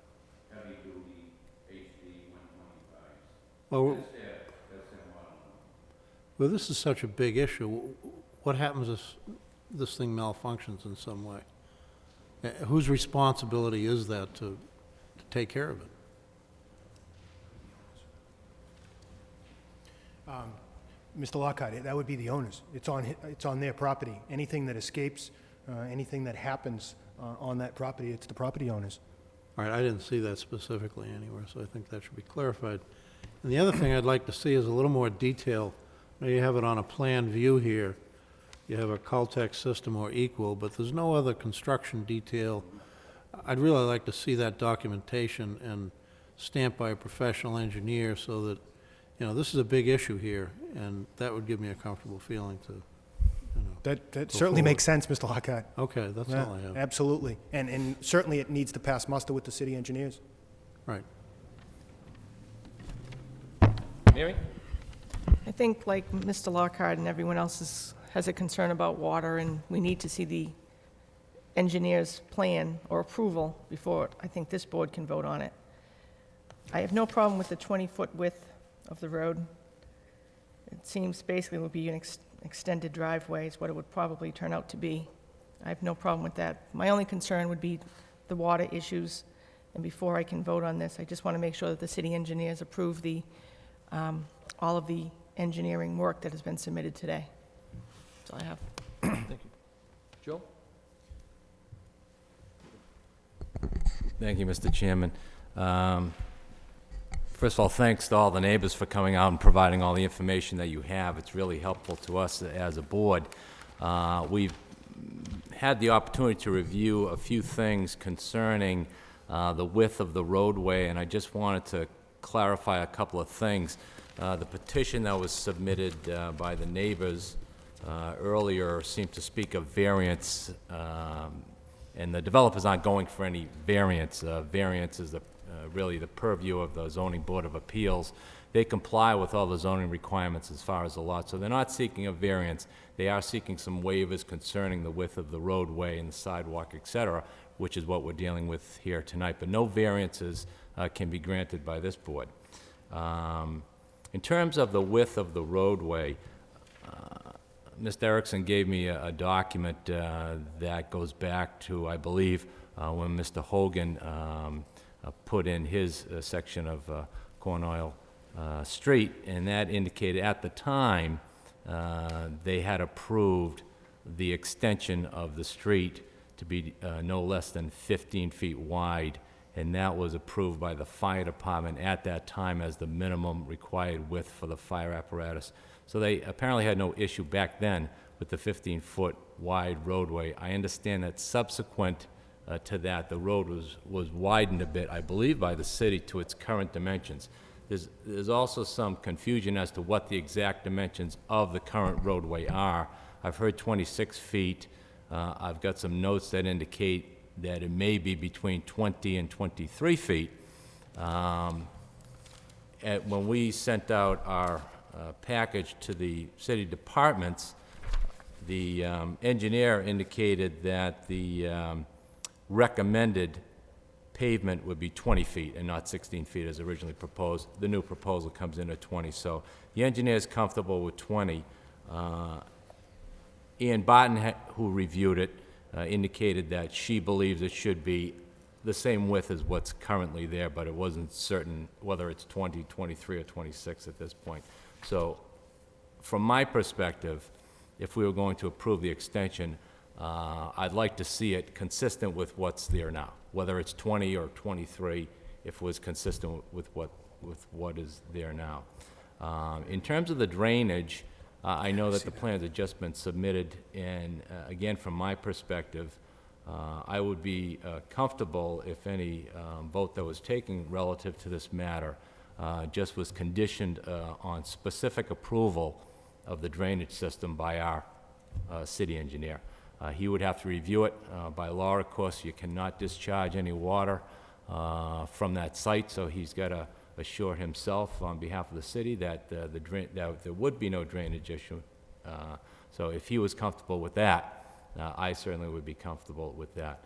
heavy-duty HD 125s. Well, That's their model. well, this is such a big issue. What happens if this thing malfunctions in some way? Whose responsibility is that to take care of it? Mr. Lockhart, that would be the owners. It's on their property. Anything that escapes, anything that happens on that property, it's the property owners. All right, I didn't see that specifically anywhere, so I think that should be clarified. And the other thing I'd like to see is a little more detail. Now, you have it on a plan view here. You have a Caltech system or equal, but there's no other construction detail. I'd really like to see that documentation and stamped by a professional engineer so that, this is a big issue here, and that would give me a comfortable feeling to, That certainly makes sense, Mr. Lockhart. Okay, that's Yeah, all I have. absolutely. And certainly it needs to pass muster with the city engineers. Right. Mary? I think like Mr. Lockhart and everyone else has a concern about water, and we need to see the engineer's plan or approval before I think this board can vote on it. I have no problem with the 20-foot width of the road. It seems basically would be an extended driveway is what it would probably turn out to be. I have no problem with that. My only concern would be the water issues, and before I can vote on this, I just want to make sure that the city engineers approve all of the engineering work that has been submitted today. That's all I have. Thank you. Joe? Thank you, Mr. Chairman. First of all, thanks to all the neighbors for coming out and providing all the information that you have. It's really helpful to us as a board. We've had the opportunity to review a few things concerning the width of the roadway, and I just wanted to clarify a couple of things. The petition that was submitted by the neighbors earlier seemed to speak of variance, and the developers aren't going for any variance. Variance is really the purview of the Zoning Board of Appeals. They comply with all the zoning requirements as far as the lot, so they're not seeking a variance. They are seeking some waivers concerning the width of the roadway and the sidewalk, et cetera, which is what we're dealing with here tonight. But no variances can be granted by this board. In terms of the width of the roadway, Mr. Erickson gave me a document that goes back to, I believe, when Mr. Hogan put in his section of Cornwall Street, and that indicated at the time they had approved the extension of the street to be no less than 15 feet wide, and that was approved by the fire department at that time as the minimum required width for the fire apparatus. So they apparently had no issue back then with the 15-foot wide roadway. I understand that subsequent to that, the road was widened a bit, I believe, by the city to its current dimensions. There's also some confusion as to what the exact dimensions of the current roadway are. I've heard 26 feet. I've got some notes that indicate that it may be between 20 and 23 feet. When we sent out our package to the city departments, The engineer indicated that the recommended pavement would be 20 feet and not 16 feet as originally proposed. The new proposal comes in at 20, so the engineer is comfortable with 20. Ian Barton, who reviewed it, indicated that she believes it should be the same width as what's currently there, but it wasn't certain whether it's 20, 23, or 26 at this point. So from my perspective, if we were going to approve the extension, I'd like to see it consistent with what's there now, whether it's 20 or 23, if it was consistent with what is there now. In terms of the drainage, I know that the plans have just been submitted, and again, from my perspective, I would be comfortable if any vote that was taken relative to this matter just was conditioned on specific approval of the drainage system by our city engineer. He would have to review it. By law, of course, you cannot discharge any water from that site, so he's got to assure himself on behalf of the city that that there would be no drainage issue. So if he was comfortable with that, I certainly would be comfortable with that.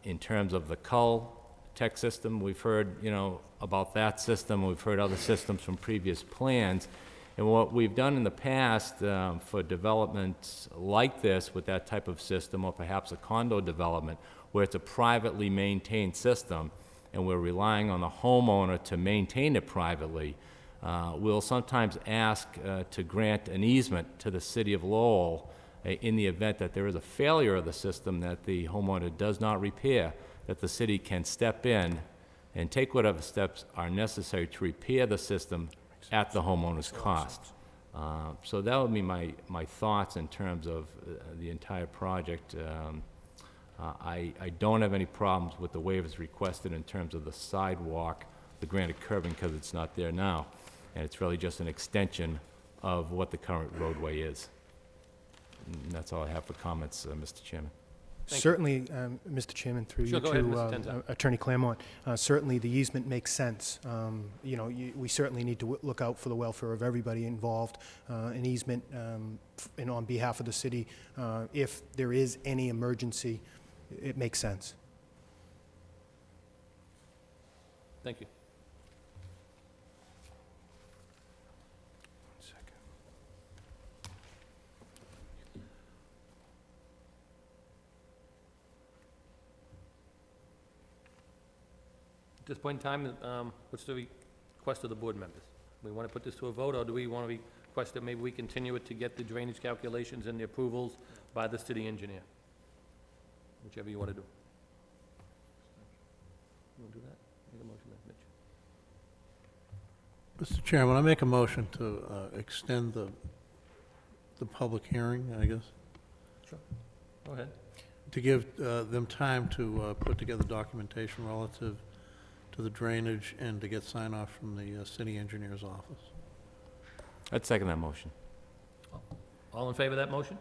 In terms of the cull tech system, we've heard, about that system. We've heard other systems from previous plans. And what we've done in the past for developments like this with that type of system, or perhaps a condo development where it's a privately maintained system and we're relying on the homeowner to maintain it privately, we'll sometimes ask to grant an easement to the city of Lowell in the event that there is a failure of the system that the homeowner does not repair, that the city can step in and take whatever steps are necessary to repair the system at the homeowner's cost. So that would be my thoughts in terms of the entire project. I don't have any problems with the waivers requested in terms of the sidewalk, the granite curbing, because it's not there now, and it's really just an extension of what the current roadway is. And that's all I have for comments, Mr. Chairman. Certainly, Mr. Chairman, through Sure, you go ahead, to Mr. Tenza. Attorney Claremont, certainly the easement makes sense. We certainly need to look out for the welfare of everybody involved. An easement, and on behalf of the city, if there is any emergency, it makes sense. Thank you. At this point in time, what's the request of the board members? We want to put this to a vote, or do we want to request that maybe we continue it to get the drainage calculations and the approvals by the city engineer? Whichever you want to do. You want to do that? Make a motion, Mitch. Mr. Chairman, I make a motion to extend the public hearing, I guess, Sure. Go ahead. to give them time to put together documentation relative to the drainage and to get sign-off from the city engineer's office. I'd second that motion. All in favor of that motion?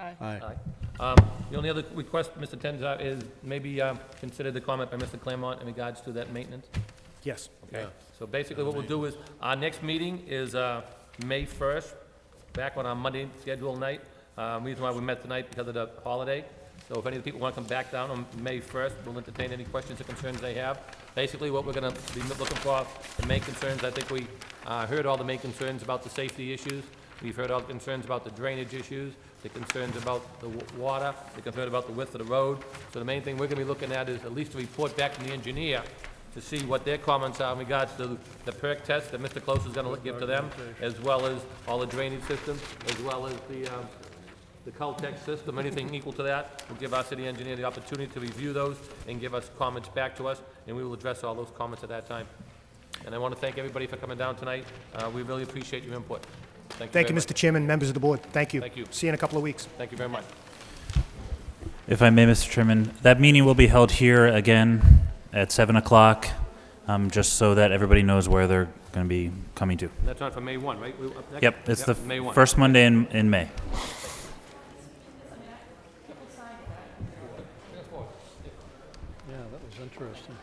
Aye. The only other request, Mr. Tenza, is maybe consider the comment by Mr. Claremont in regards to that maintenance. Yes. Okay, so basically what we'll do is, our next meeting is May 1st, back on our Monday scheduled night. Reason why we met tonight because of the holiday. So if any of the people want to come back down on May 1st, we'll entertain any questions or concerns they have. Basically, what we're going to be looking for, the main concerns, I think we heard all the main concerns about the safety issues. We've heard all the concerns about the drainage issues, the concerns about the water, the concern about the width of the road. So the main thing we're going to be looking at is at least a report back from the engineer to see what their comments are in regards to the perk test that Mr. Close is going to give to them, as well as all the drainage systems, as well as the Caltech system, anything equal to that. We'll give our city engineer the opportunity to review those and give us comments back to us, and we will address all those comments at that time. And I want to thank everybody for coming down tonight. We really appreciate your input. Thank you, Mr. Chairman, members of the board. Thank you. Thank you. See you in a couple of weeks. Thank you very much. If I may, Mr. Chairman, that meeting will be held here again at 7 o'clock, just so that everybody knows where they're going to be coming to. And that's on for May 1, right? Yep, it's the May 1. first Monday in May. Yeah, that was interesting.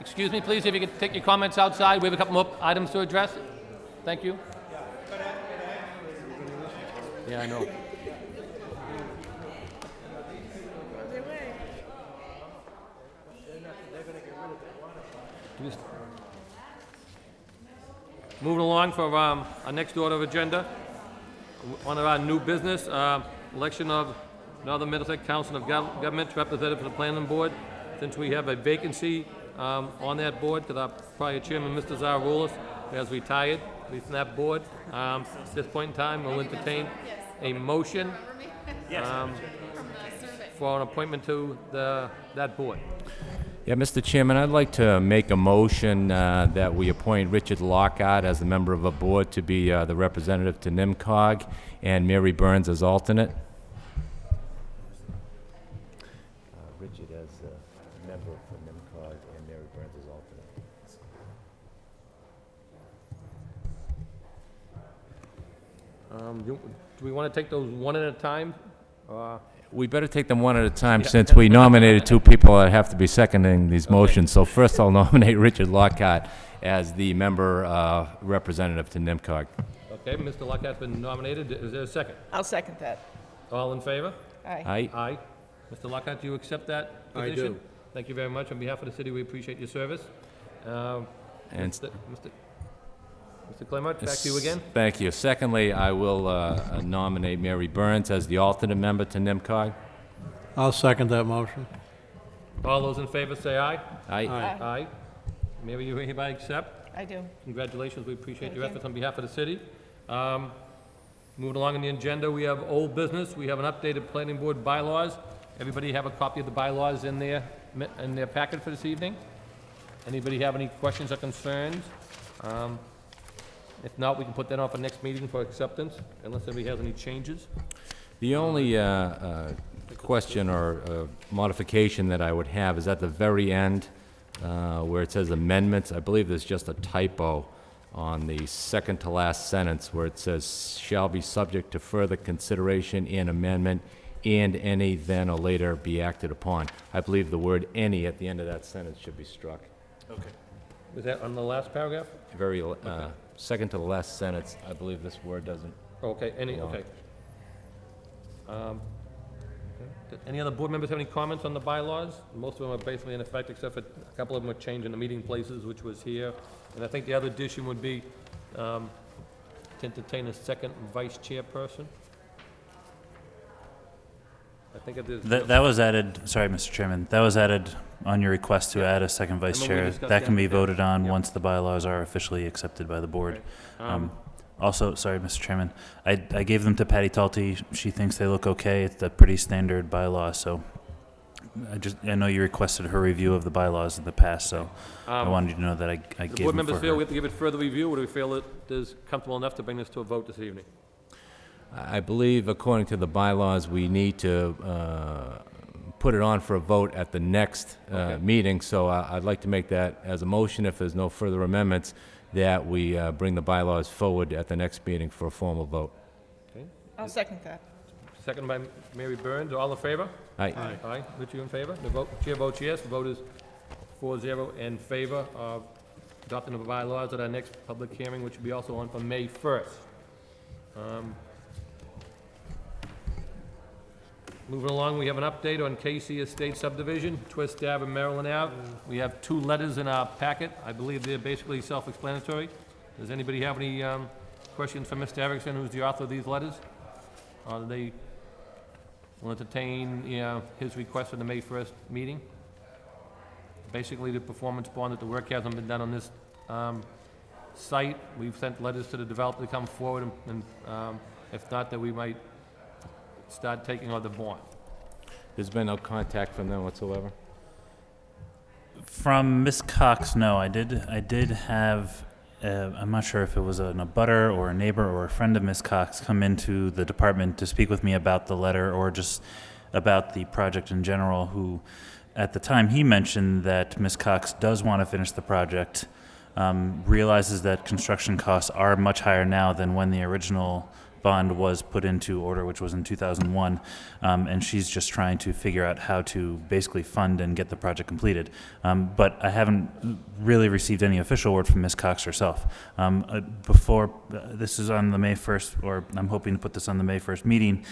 Excuse me, please, if you could take your comments outside. We have a couple more items to address. Thank you. Yeah, I know. Moving along for our next order of agenda, one of our new business, election of Northern Middlesex Council of Government representative for the Planning Board. Since we have a vacancy on that board, because our prior chairman, Mr. Zaroulis, has retired from that board. At this point in time, we'll entertain a motion for an appointment to that board. Yeah, Mr. Chairman, I'd like to make a motion that we appoint Richard Lockhart as a member of a board to be the representative to NIMCOG and Mary Burns as alternate. Richard as a member for NIMCOG and Mary Burns as alternate. Do we want to take those one at a time? We better take them one at a time, since we nominated two people that have to be seconding these motions. So first I'll nominate Richard Lockhart as the member representative to NIMCOG. Okay, Mr. Lockhart's been nominated. Is there a second? I'll second that. All in favor? Aye. Aye. Aye. Mr. Lockhart, do you accept that I position? do. Thank you very much. On behalf of the city, we appreciate your service. And Mr. Clement, back to you again. Thank you. Secondly, I will nominate Mary Burns as the alternate member to NIMCOG. I'll second that motion. All those in favor say aye. Aye. Aye. Mary, you hereby accept? I do. Congratulations. We appreciate Thank your you. efforts on behalf of the city. Moving along in the agenda, we have old business. We have an updated planning board bylaws. Everybody have a copy of the bylaws in their packet for this evening? Anybody have any questions or concerns? If not, we can put that on for next meeting for acceptance, unless anybody has any changes. The only question or modification that I would have is at the very end, where it says amendments. I believe there's just a typo on the second to last sentence, where it says shall be subject to further consideration and amendment, and any then or later be acted upon. I believe the word any at the end of that sentence should be struck. Okay. Was that on the last paragraph? Very, second to the last sentence, I believe this word doesn't. Okay, okay. Any other board members have any comments on the bylaws? Most of them are basically in effect, except for a couple of them are changing the meeting places, which was here. And I think the other addition would be to entertain a second vice chairperson. I think it is. That was added, sorry, Mr. Chairman, that was added on your request to add a second vice Remember we chair. discussed That can that? be Yeah. voted on Yeah. once the bylaws are officially accepted by the board. Okay. Also, sorry, Mr. Chairman, I gave them to Patty Talty. She thinks they look okay. It's a pretty standard bylaw, so I know you requested her review of the bylaws in the past, so I wanted you to know that I The gave board them for members feel we her. have to give it further review, or do we feel it is comfortable enough to bring this to a vote this evening? I believe, according to the bylaws, we need to put it on for a vote at the next meeting, so I'd like to make that as a motion, if there's no further amendments, that we bring the bylaws forward at the next meeting for a formal vote. Okay. I'll second that. Second by Mary Burns. All in favor? Aye. Aye. Rich, you in favor? The chair votes yes. The vote is 4-0 in favor of adopting the bylaws at our next public hearing, which will be also on for May 1st. Moving along, we have an update on KC Estate subdivision, Twist Ave and Maryland Ave. We have two letters in our packet. I believe they're basically self-explanatory. Does anybody have any questions for Mr. Erickson, who's the author of these letters? Do they will entertain his request for the May 1st meeting? Basically, the performance bond, that the work hasn't been done on this site. We've sent letters to the developer to come forward, and if not, that we might start taking on the bond. There's been no contact from them whatsoever? From Ms. Cox, no, I did have, I'm not sure if it was a abutter or a neighbor or a friend of Ms. Cox come into the department to speak with me about the letter or just about the project in general, who at the time he mentioned that Ms. Cox does want to finish the project, realizes that construction costs are much higher now than when the original bond was put into order, which was in 2001, and she's just trying to figure out how to basically fund and get the project completed. But I haven't really received any official word from Ms. Cox herself. This is on the May 1st, or I'm hoping to put this on the May 1st meeting,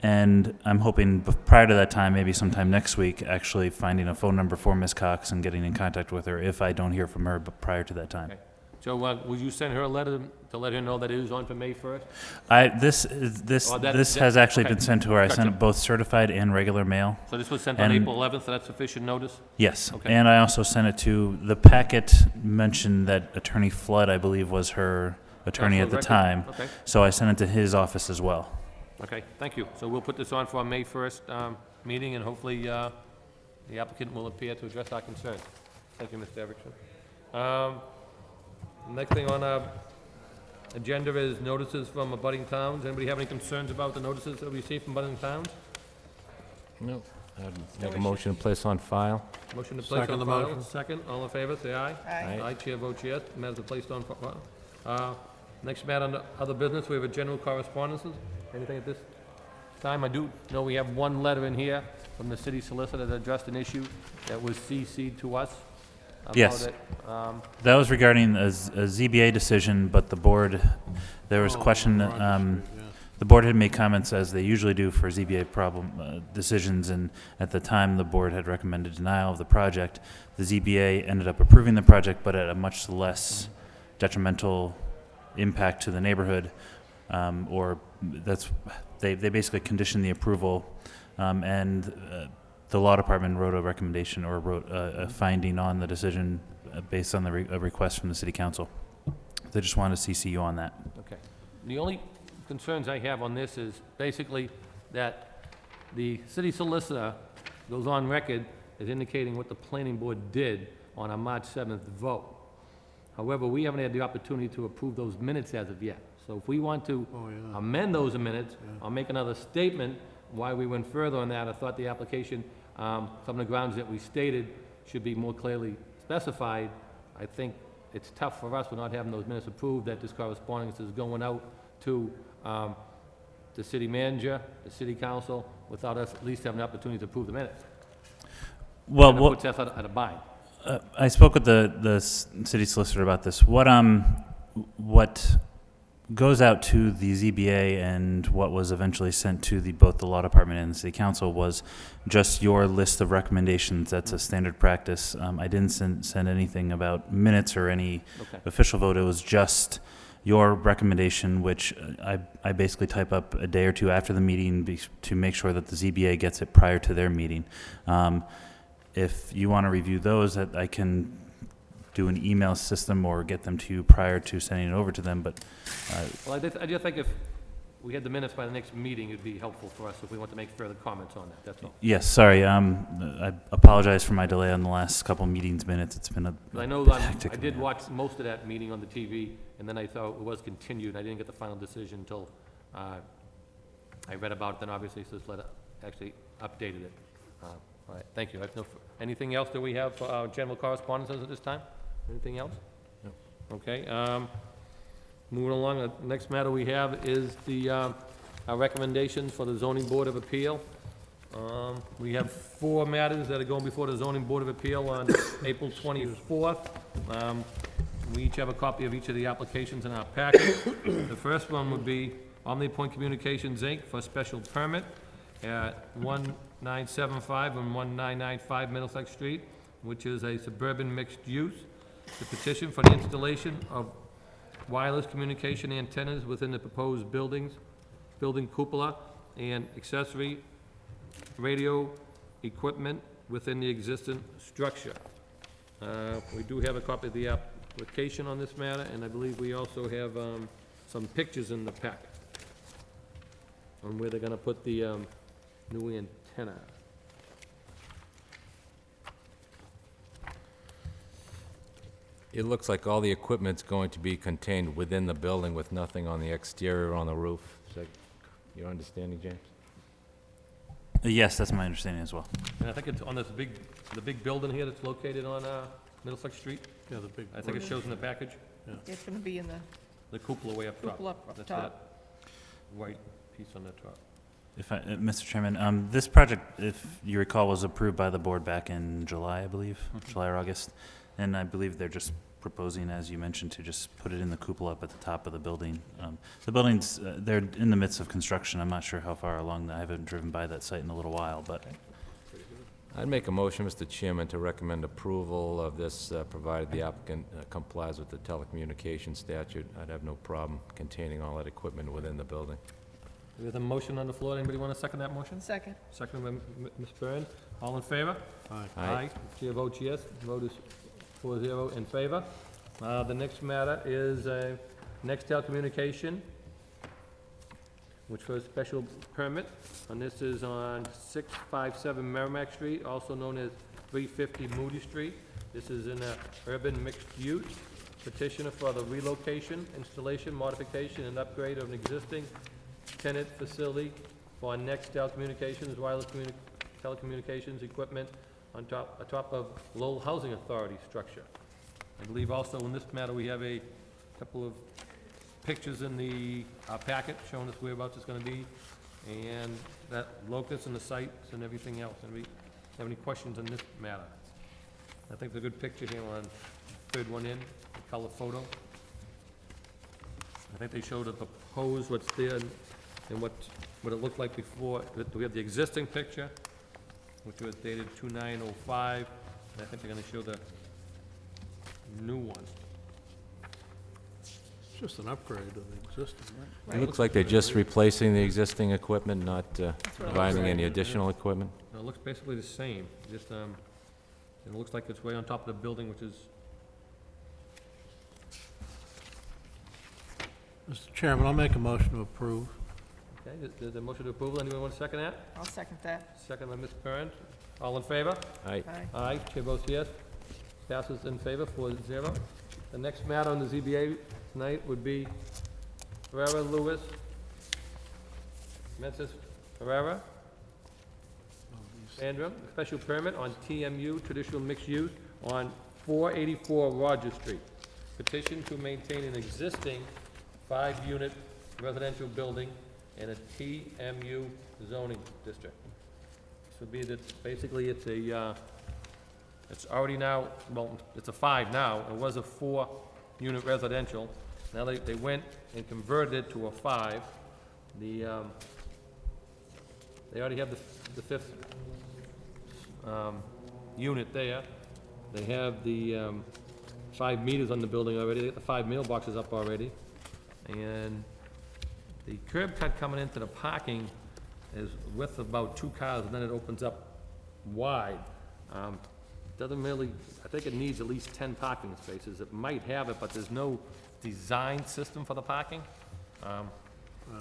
and I'm hoping prior to that time, maybe sometime next week, actually finding a phone number for Ms. Cox and getting in contact with her if I don't hear from her but prior to that time. Okay. So will you send her a letter to let her know that it is on for May 1st? This has actually been sent to her. I sent it both certified and regular mail. So this was sent on April 11th, so that's sufficient notice? Yes, Okay. and I also sent it to, the packet mentioned that Attorney Flood, I believe, was her attorney at the time. Okay. So I sent it to his office as well. Okay, thank you. So we'll put this on for our May 1st meeting, and hopefully the applicant will appear to address our concerns. Thank you, Mr. Everett. Next thing on our agenda is notices from abutting towns. Anybody have any concerns about the notices that we received from abutting towns? No. Make a motion to place on file. Motion to place Second on the file. motion. Second, all in favor, say aye. Aye. Aye, chair votes yes. Matters are placed on file. Next matter under other business, we have a general correspondences. Anything at this time? I do know we have one letter in here from the city solicitor that addressed an issue that was CC'd to us. Yes. About it. That was regarding a ZBA decision, but the board, there was a question, the board had made comments, as they usually do for ZBA decisions, and at the time, the board had recommended denial of the project. The ZBA ended up approving the project, but at a much less detrimental impact to the neighborhood, they basically conditioned the approval, and the law department wrote a recommendation, or wrote a finding on the decision based on a request from the city council. They just wanted to CC you on that. Okay. The only concerns I have on this is basically that the city solicitor goes on record as indicating what the planning board did on our March 7th vote. However, we haven't had the opportunity to approve those minutes as of yet. So if we want to amend those minutes, or make another statement why we went further on that, I thought the application, some of the grounds that we stated should be more clearly specified. I think it's tough for us, we're not having those minutes approved, that this correspondence is going out to the city manager, the city council, without us at least having the opportunity to approve the minutes. Well, And it puts us at a bind. I spoke with the city solicitor about this. What goes out to the ZBA and what was eventually sent to both the law department and the city council was just your list of recommendations. That's a standard practice. I didn't send anything about minutes or any official vote. It was just your recommendation, which I basically type up a day or two after the meeting to make sure that the ZBA gets it prior to their meeting. If you want to review those, I can do an email system or get them to you prior to sending it over to them, but... Well, I just think if we had the minutes by the next meeting, it'd be helpful for us if we want to make further comments on that, that's all. Yes, sorry, I apologize for my delay on the last couple meetings minutes. It's been a I know bit hectic. I did watch most of that meeting on the TV, and then I thought it was continued. I didn't get the final decision until I read about it, then obviously this letter actually updated it. All right, thank you. I have anything else that we have for our general correspondences at this time? Anything else? No. Okay. Moving along, the next matter we have is our recommendations for the zoning board of appeal. We have 4 matters that are going before the zoning board of appeal on April 24th. We each have a copy of each of the applications in our packet. The first one would be Omni-Point Communications, Inc. for a special permit at 1975 and 1995 Middlesex Street, which is a suburban mixed use. The petition for the installation of wireless communication antennas within the proposed building cupola and accessory radio equipment within the existing structure. We do have a copy of the application on this matter, and I believe we also have some pictures in the packet on where they're gonna put the new antenna. It looks like all the equipment's going to be contained within the building with nothing on the exterior or on the roof. Is that your understanding, James? Yes, that's my understanding as well. And I think it's on the big building here that's located on Middlesex Street. Yeah, the big... I think it shows in the package. It's gonna be in The cupola way up top. cupola up That's top. it. white piece on the top. If Mr. Chairman, this project, if you recall, was approved by the board back in July, I believe, July or August. And I believe they're just proposing, as you mentioned, to just put it in the cupola up at the top of the building. The buildings, they're in the midst of construction. I'm not sure how far along. I haven't driven by that site in a little while, but I'd make a motion, Mr. Chairman, to recommend approval of this, provided the applicant complies with the telecommunications statute. I'd have no problem containing all that equipment within the building. We have a motion on the floor. Anybody want to second that motion? Second. Second by Ms. Byrne. All in favor? Aye. Aye. Chair votes yes. Vote is 4-0 in favor. The next matter is Nextel Communication, which for a special permit, and this is on 657 Merrimack Street, also known as 350 Moody Street. This is in a urban mixed use. Petitioner for the relocation, installation, modification, and upgrade of an existing tenant facility for Nextel Communications, wireless telecommunications equipment on top of Lowell Housing Authority structure. I believe also in this matter, we have a couple of pictures in the packet showing us whereabouts it's gonna be, and that locus and the sites and everything else. Anybody have any questions on this matter? I think there's a good picture here on third one in, the color photo. I think they showed the proposed, what's there, and what it looked like before. We have the existing picture, which was dated 2/9/05, and I think they're gonna show the new one. It's just an upgrade of the existing, right? It looks like they're just replacing the existing equipment, not providing any additional equipment. No, it looks basically the same, just, it looks like it's way on top of the building, which is, Mr. Chairman, I'll make a motion to approve. okay, there's a motion to approval. Anyone want to second that? I'll second that. Second by Ms. Curran. All in favor? Aye. Aye. Aye, chair votes yes. Passes in favor, 4-0. The next matter on the ZBA tonight would be Ferrera Lewis, Mensis Ferrera, Sandra, special permit on TMU, traditional mixed use, on 484 Rogers Street. Petition to maintain an existing 5-unit residential building in a TMU zoning district. This would be that, basically, it's a, it's already now, well, it's a 5 now. It was a 4-unit residential. Now they went and converted it to a 5. They already have the 5th unit there. They have the 5 meters on the building already. They got the 5 mailboxes up already. And the curb cut coming into the parking is width of about 2 cars, and then it opens up wide. Doesn't really, I think it needs at least 10 parking spaces. It might have it, but there's no design system for the parking. I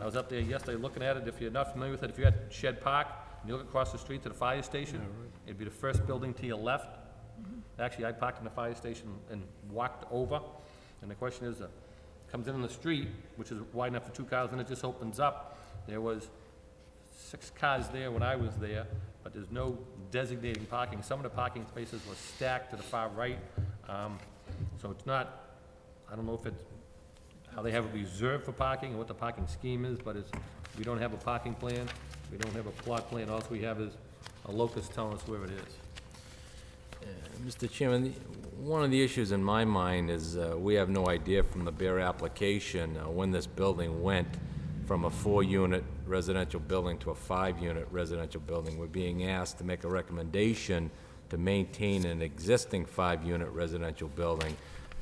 was up there yesterday looking at it. If you're not familiar with it, if you're at Shed Park, and you look across the street to the fire station, it'd be the first building to your left. Actually, I parked in the fire station and walked over, and the question is, comes in on the street, which is wide enough for 2 cars, and it just opens up. There was 6 cars there when I was there, but there's no designating parking. Some of the parking spaces were stacked to the far right, so it's not, I don't know if it's, how they have it reserved for parking, and what the parking scheme is, but it's, we don't have a parking plan, we don't have a plot plan, all we have is a locus telling us where it is. Mr. Chairman, one of the issues in my mind is we have no idea from the bare application when this building went from a 4-unit residential building to a 5-unit residential building. We're being asked to make a recommendation to maintain an existing 5-unit residential building.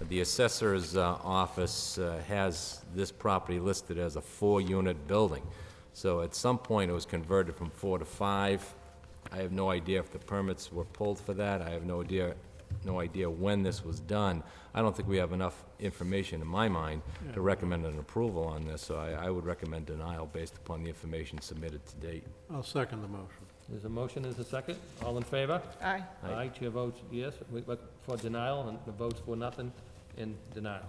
The assessor's office has this property listed as a 4-unit building. So at some point, it was converted from 4 to 5. I have no idea if the permits were pulled for that. I have no idea when this was done. I don't think we have enough information in my mind to recommend an approval on this, so I would recommend denial based upon the information submitted to date. I'll second the motion. There's a motion, there's a second. All in favor? Aye. Aye, chair votes yes, for denial, and the votes for nothing in denial.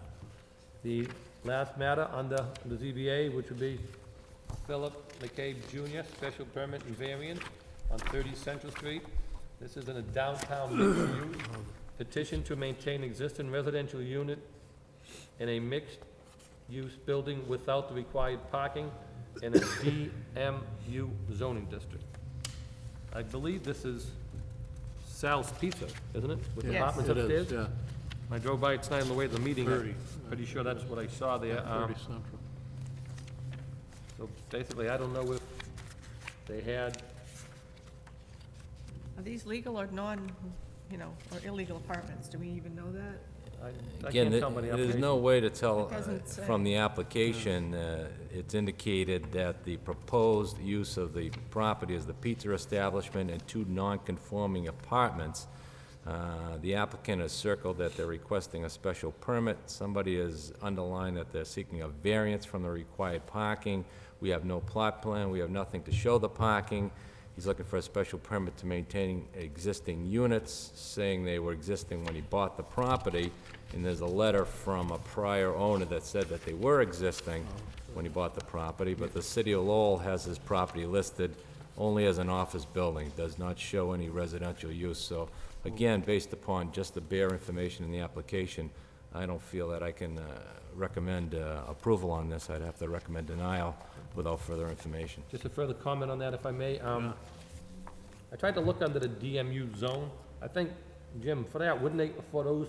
The last matter under the ZBA, which would be Philip McCabe Jr., special permit and variance on 30 Central Street. This is in a downtown mixed-use petition to maintain existing residential unit in a mixed-use building without the required parking. in a DMU zoning district. I believe this is Sal's Pizza, isn't it? With Yes. apartments It upstairs? is, yeah. I drove by it tonight on the way to the meeting. 30. I'm pretty sure that's what I saw there. 30 Central. So basically, I don't know if they had, Are these legal or non, or illegal apartments? Do we even know that? I Again, can't tell by the there's application. no way to tell It doesn't say. from the application. It's indicated that the proposed use of the property is the pizza establishment and 2 non-conforming apartments. The applicant has circled that they're requesting a special permit. Somebody has underlined that they're seeking a variance from the required parking. We have no plot plan, we have nothing to show the parking. He's looking for a special permit to maintain existing units, saying they were existing when he bought the property. And there's a letter from a prior owner that said that they were existing when he bought the property, but the city of Lowell has his property listed only as an office building, does not show any residential use. So again, based upon just the bare information in the application, I don't feel that I can recommend approval on this. I'd have to recommend denial without further information. Just a further comment on that, if I may. I tried to look under the DMU zone. I think, Jim, for that, wouldn't they, for those,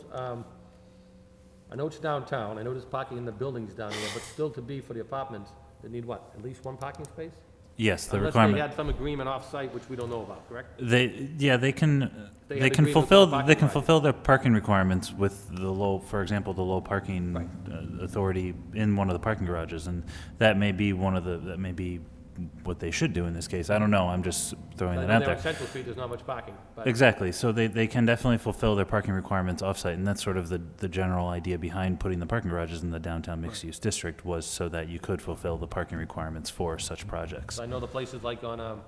I know it's downtown, I know there's parking in the buildings down there, but still to be for the apartments, they need what, at least 1 parking space? Yes, the Unless requirement. they had some agreement off-site, which we don't know about, correct? They can They they had can agreement with fulfill the parking they can lot. fulfill their parking requirements with the low, for example, the low parking authority in one of the parking garages, and that may be that may be what they should do in this case. I don't know. I'm just throwing I that know out there on there. Central Street, there's not much parking, but. Exactly. So they can definitely fulfill their parking requirements offsite, and that's sort of the general idea behind putting the parking garages in the downtown mixed-use district, was so that you could fulfill the parking requirements for such projects. I know the places like on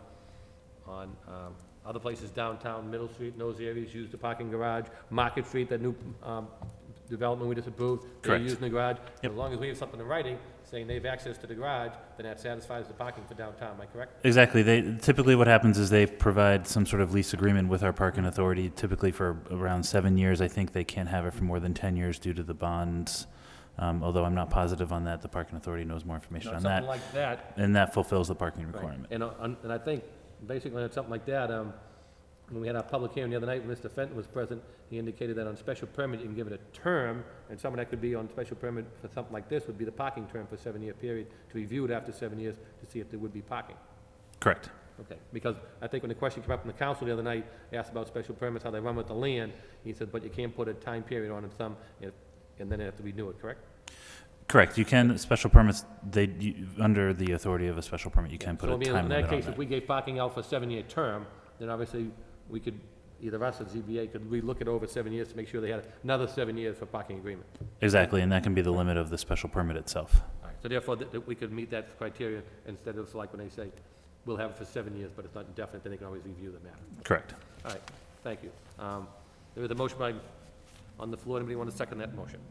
other places downtown, Middle Street, and those areas use the parking garage. Market Street, that new development we just approved, they're Correct. using the garage. Yep. As long as we have something in writing saying they have access to the garage, then that satisfies the parking for downtown, am I correct? Exactly. Typically what happens is they provide some sort of lease agreement with our parking authority, typically for around 7 years. I think they can't have it for more than 10 years due to the bonds. Although I'm not positive on that. The parking authority knows more information on that. Something like that. And that fulfills the parking Right. requirement. And I think, basically, on something like that, when we had our public hearing the other night, when Mr. Fenton was present, he indicated that on special permit, you can give it a term, and someone that could be on special permit for something like this would be the parking term for a 7-year period, to review it after 7 years to see if there would be parking. Correct. Okay, because I think when the question came up from the council the other night, asked about special permits, how they run with the land, he said, but you can't put a time period on it, and then they have to renew it, correct? Correct. You can, special permits, under the authority of a special permit, you can put So a I mean, time in limit that on case, that. if we gave parking out for a 7-year term, then obviously we could, either us or ZBA could relook it over 7 years to make sure they had another 7 years for parking agreement. Exactly, and that can be the limit of the special permit itself. All right, so therefore, that we could meet that criteria instead of like when they say, we'll have it for 7 years, but it's not indefinite, then they can always review the matter. Correct. All right, thank you. There was a motion on the floor. Anybody want to second that motion?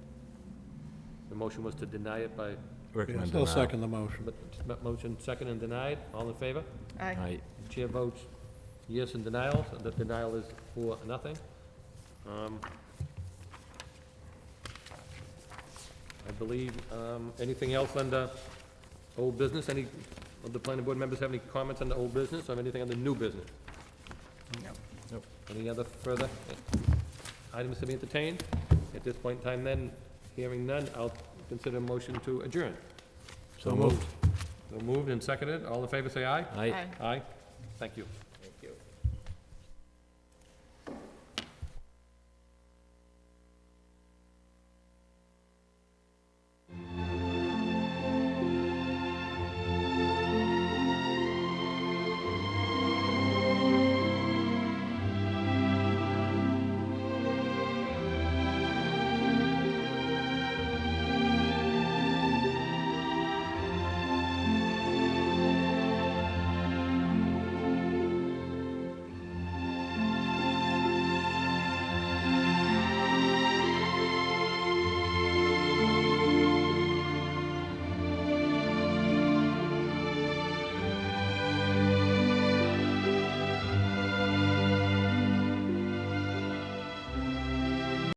The motion was to deny it by, Recommend Still denial. second the motion. but motion second and denied. All in favor? Aye. Aye. Chair votes yes in denial, so the denial is 4-0. I believe, anything else under old business? Any of the planning board members have any comments on the old business or anything on the new business? No. Nope. Any other further items to be entertained? At this point in time then, hearing none, I'll consider a motion to adjourn. So moved. So moved and seconded. All in favor, say aye. Aye. Aye. Aye. Thank you.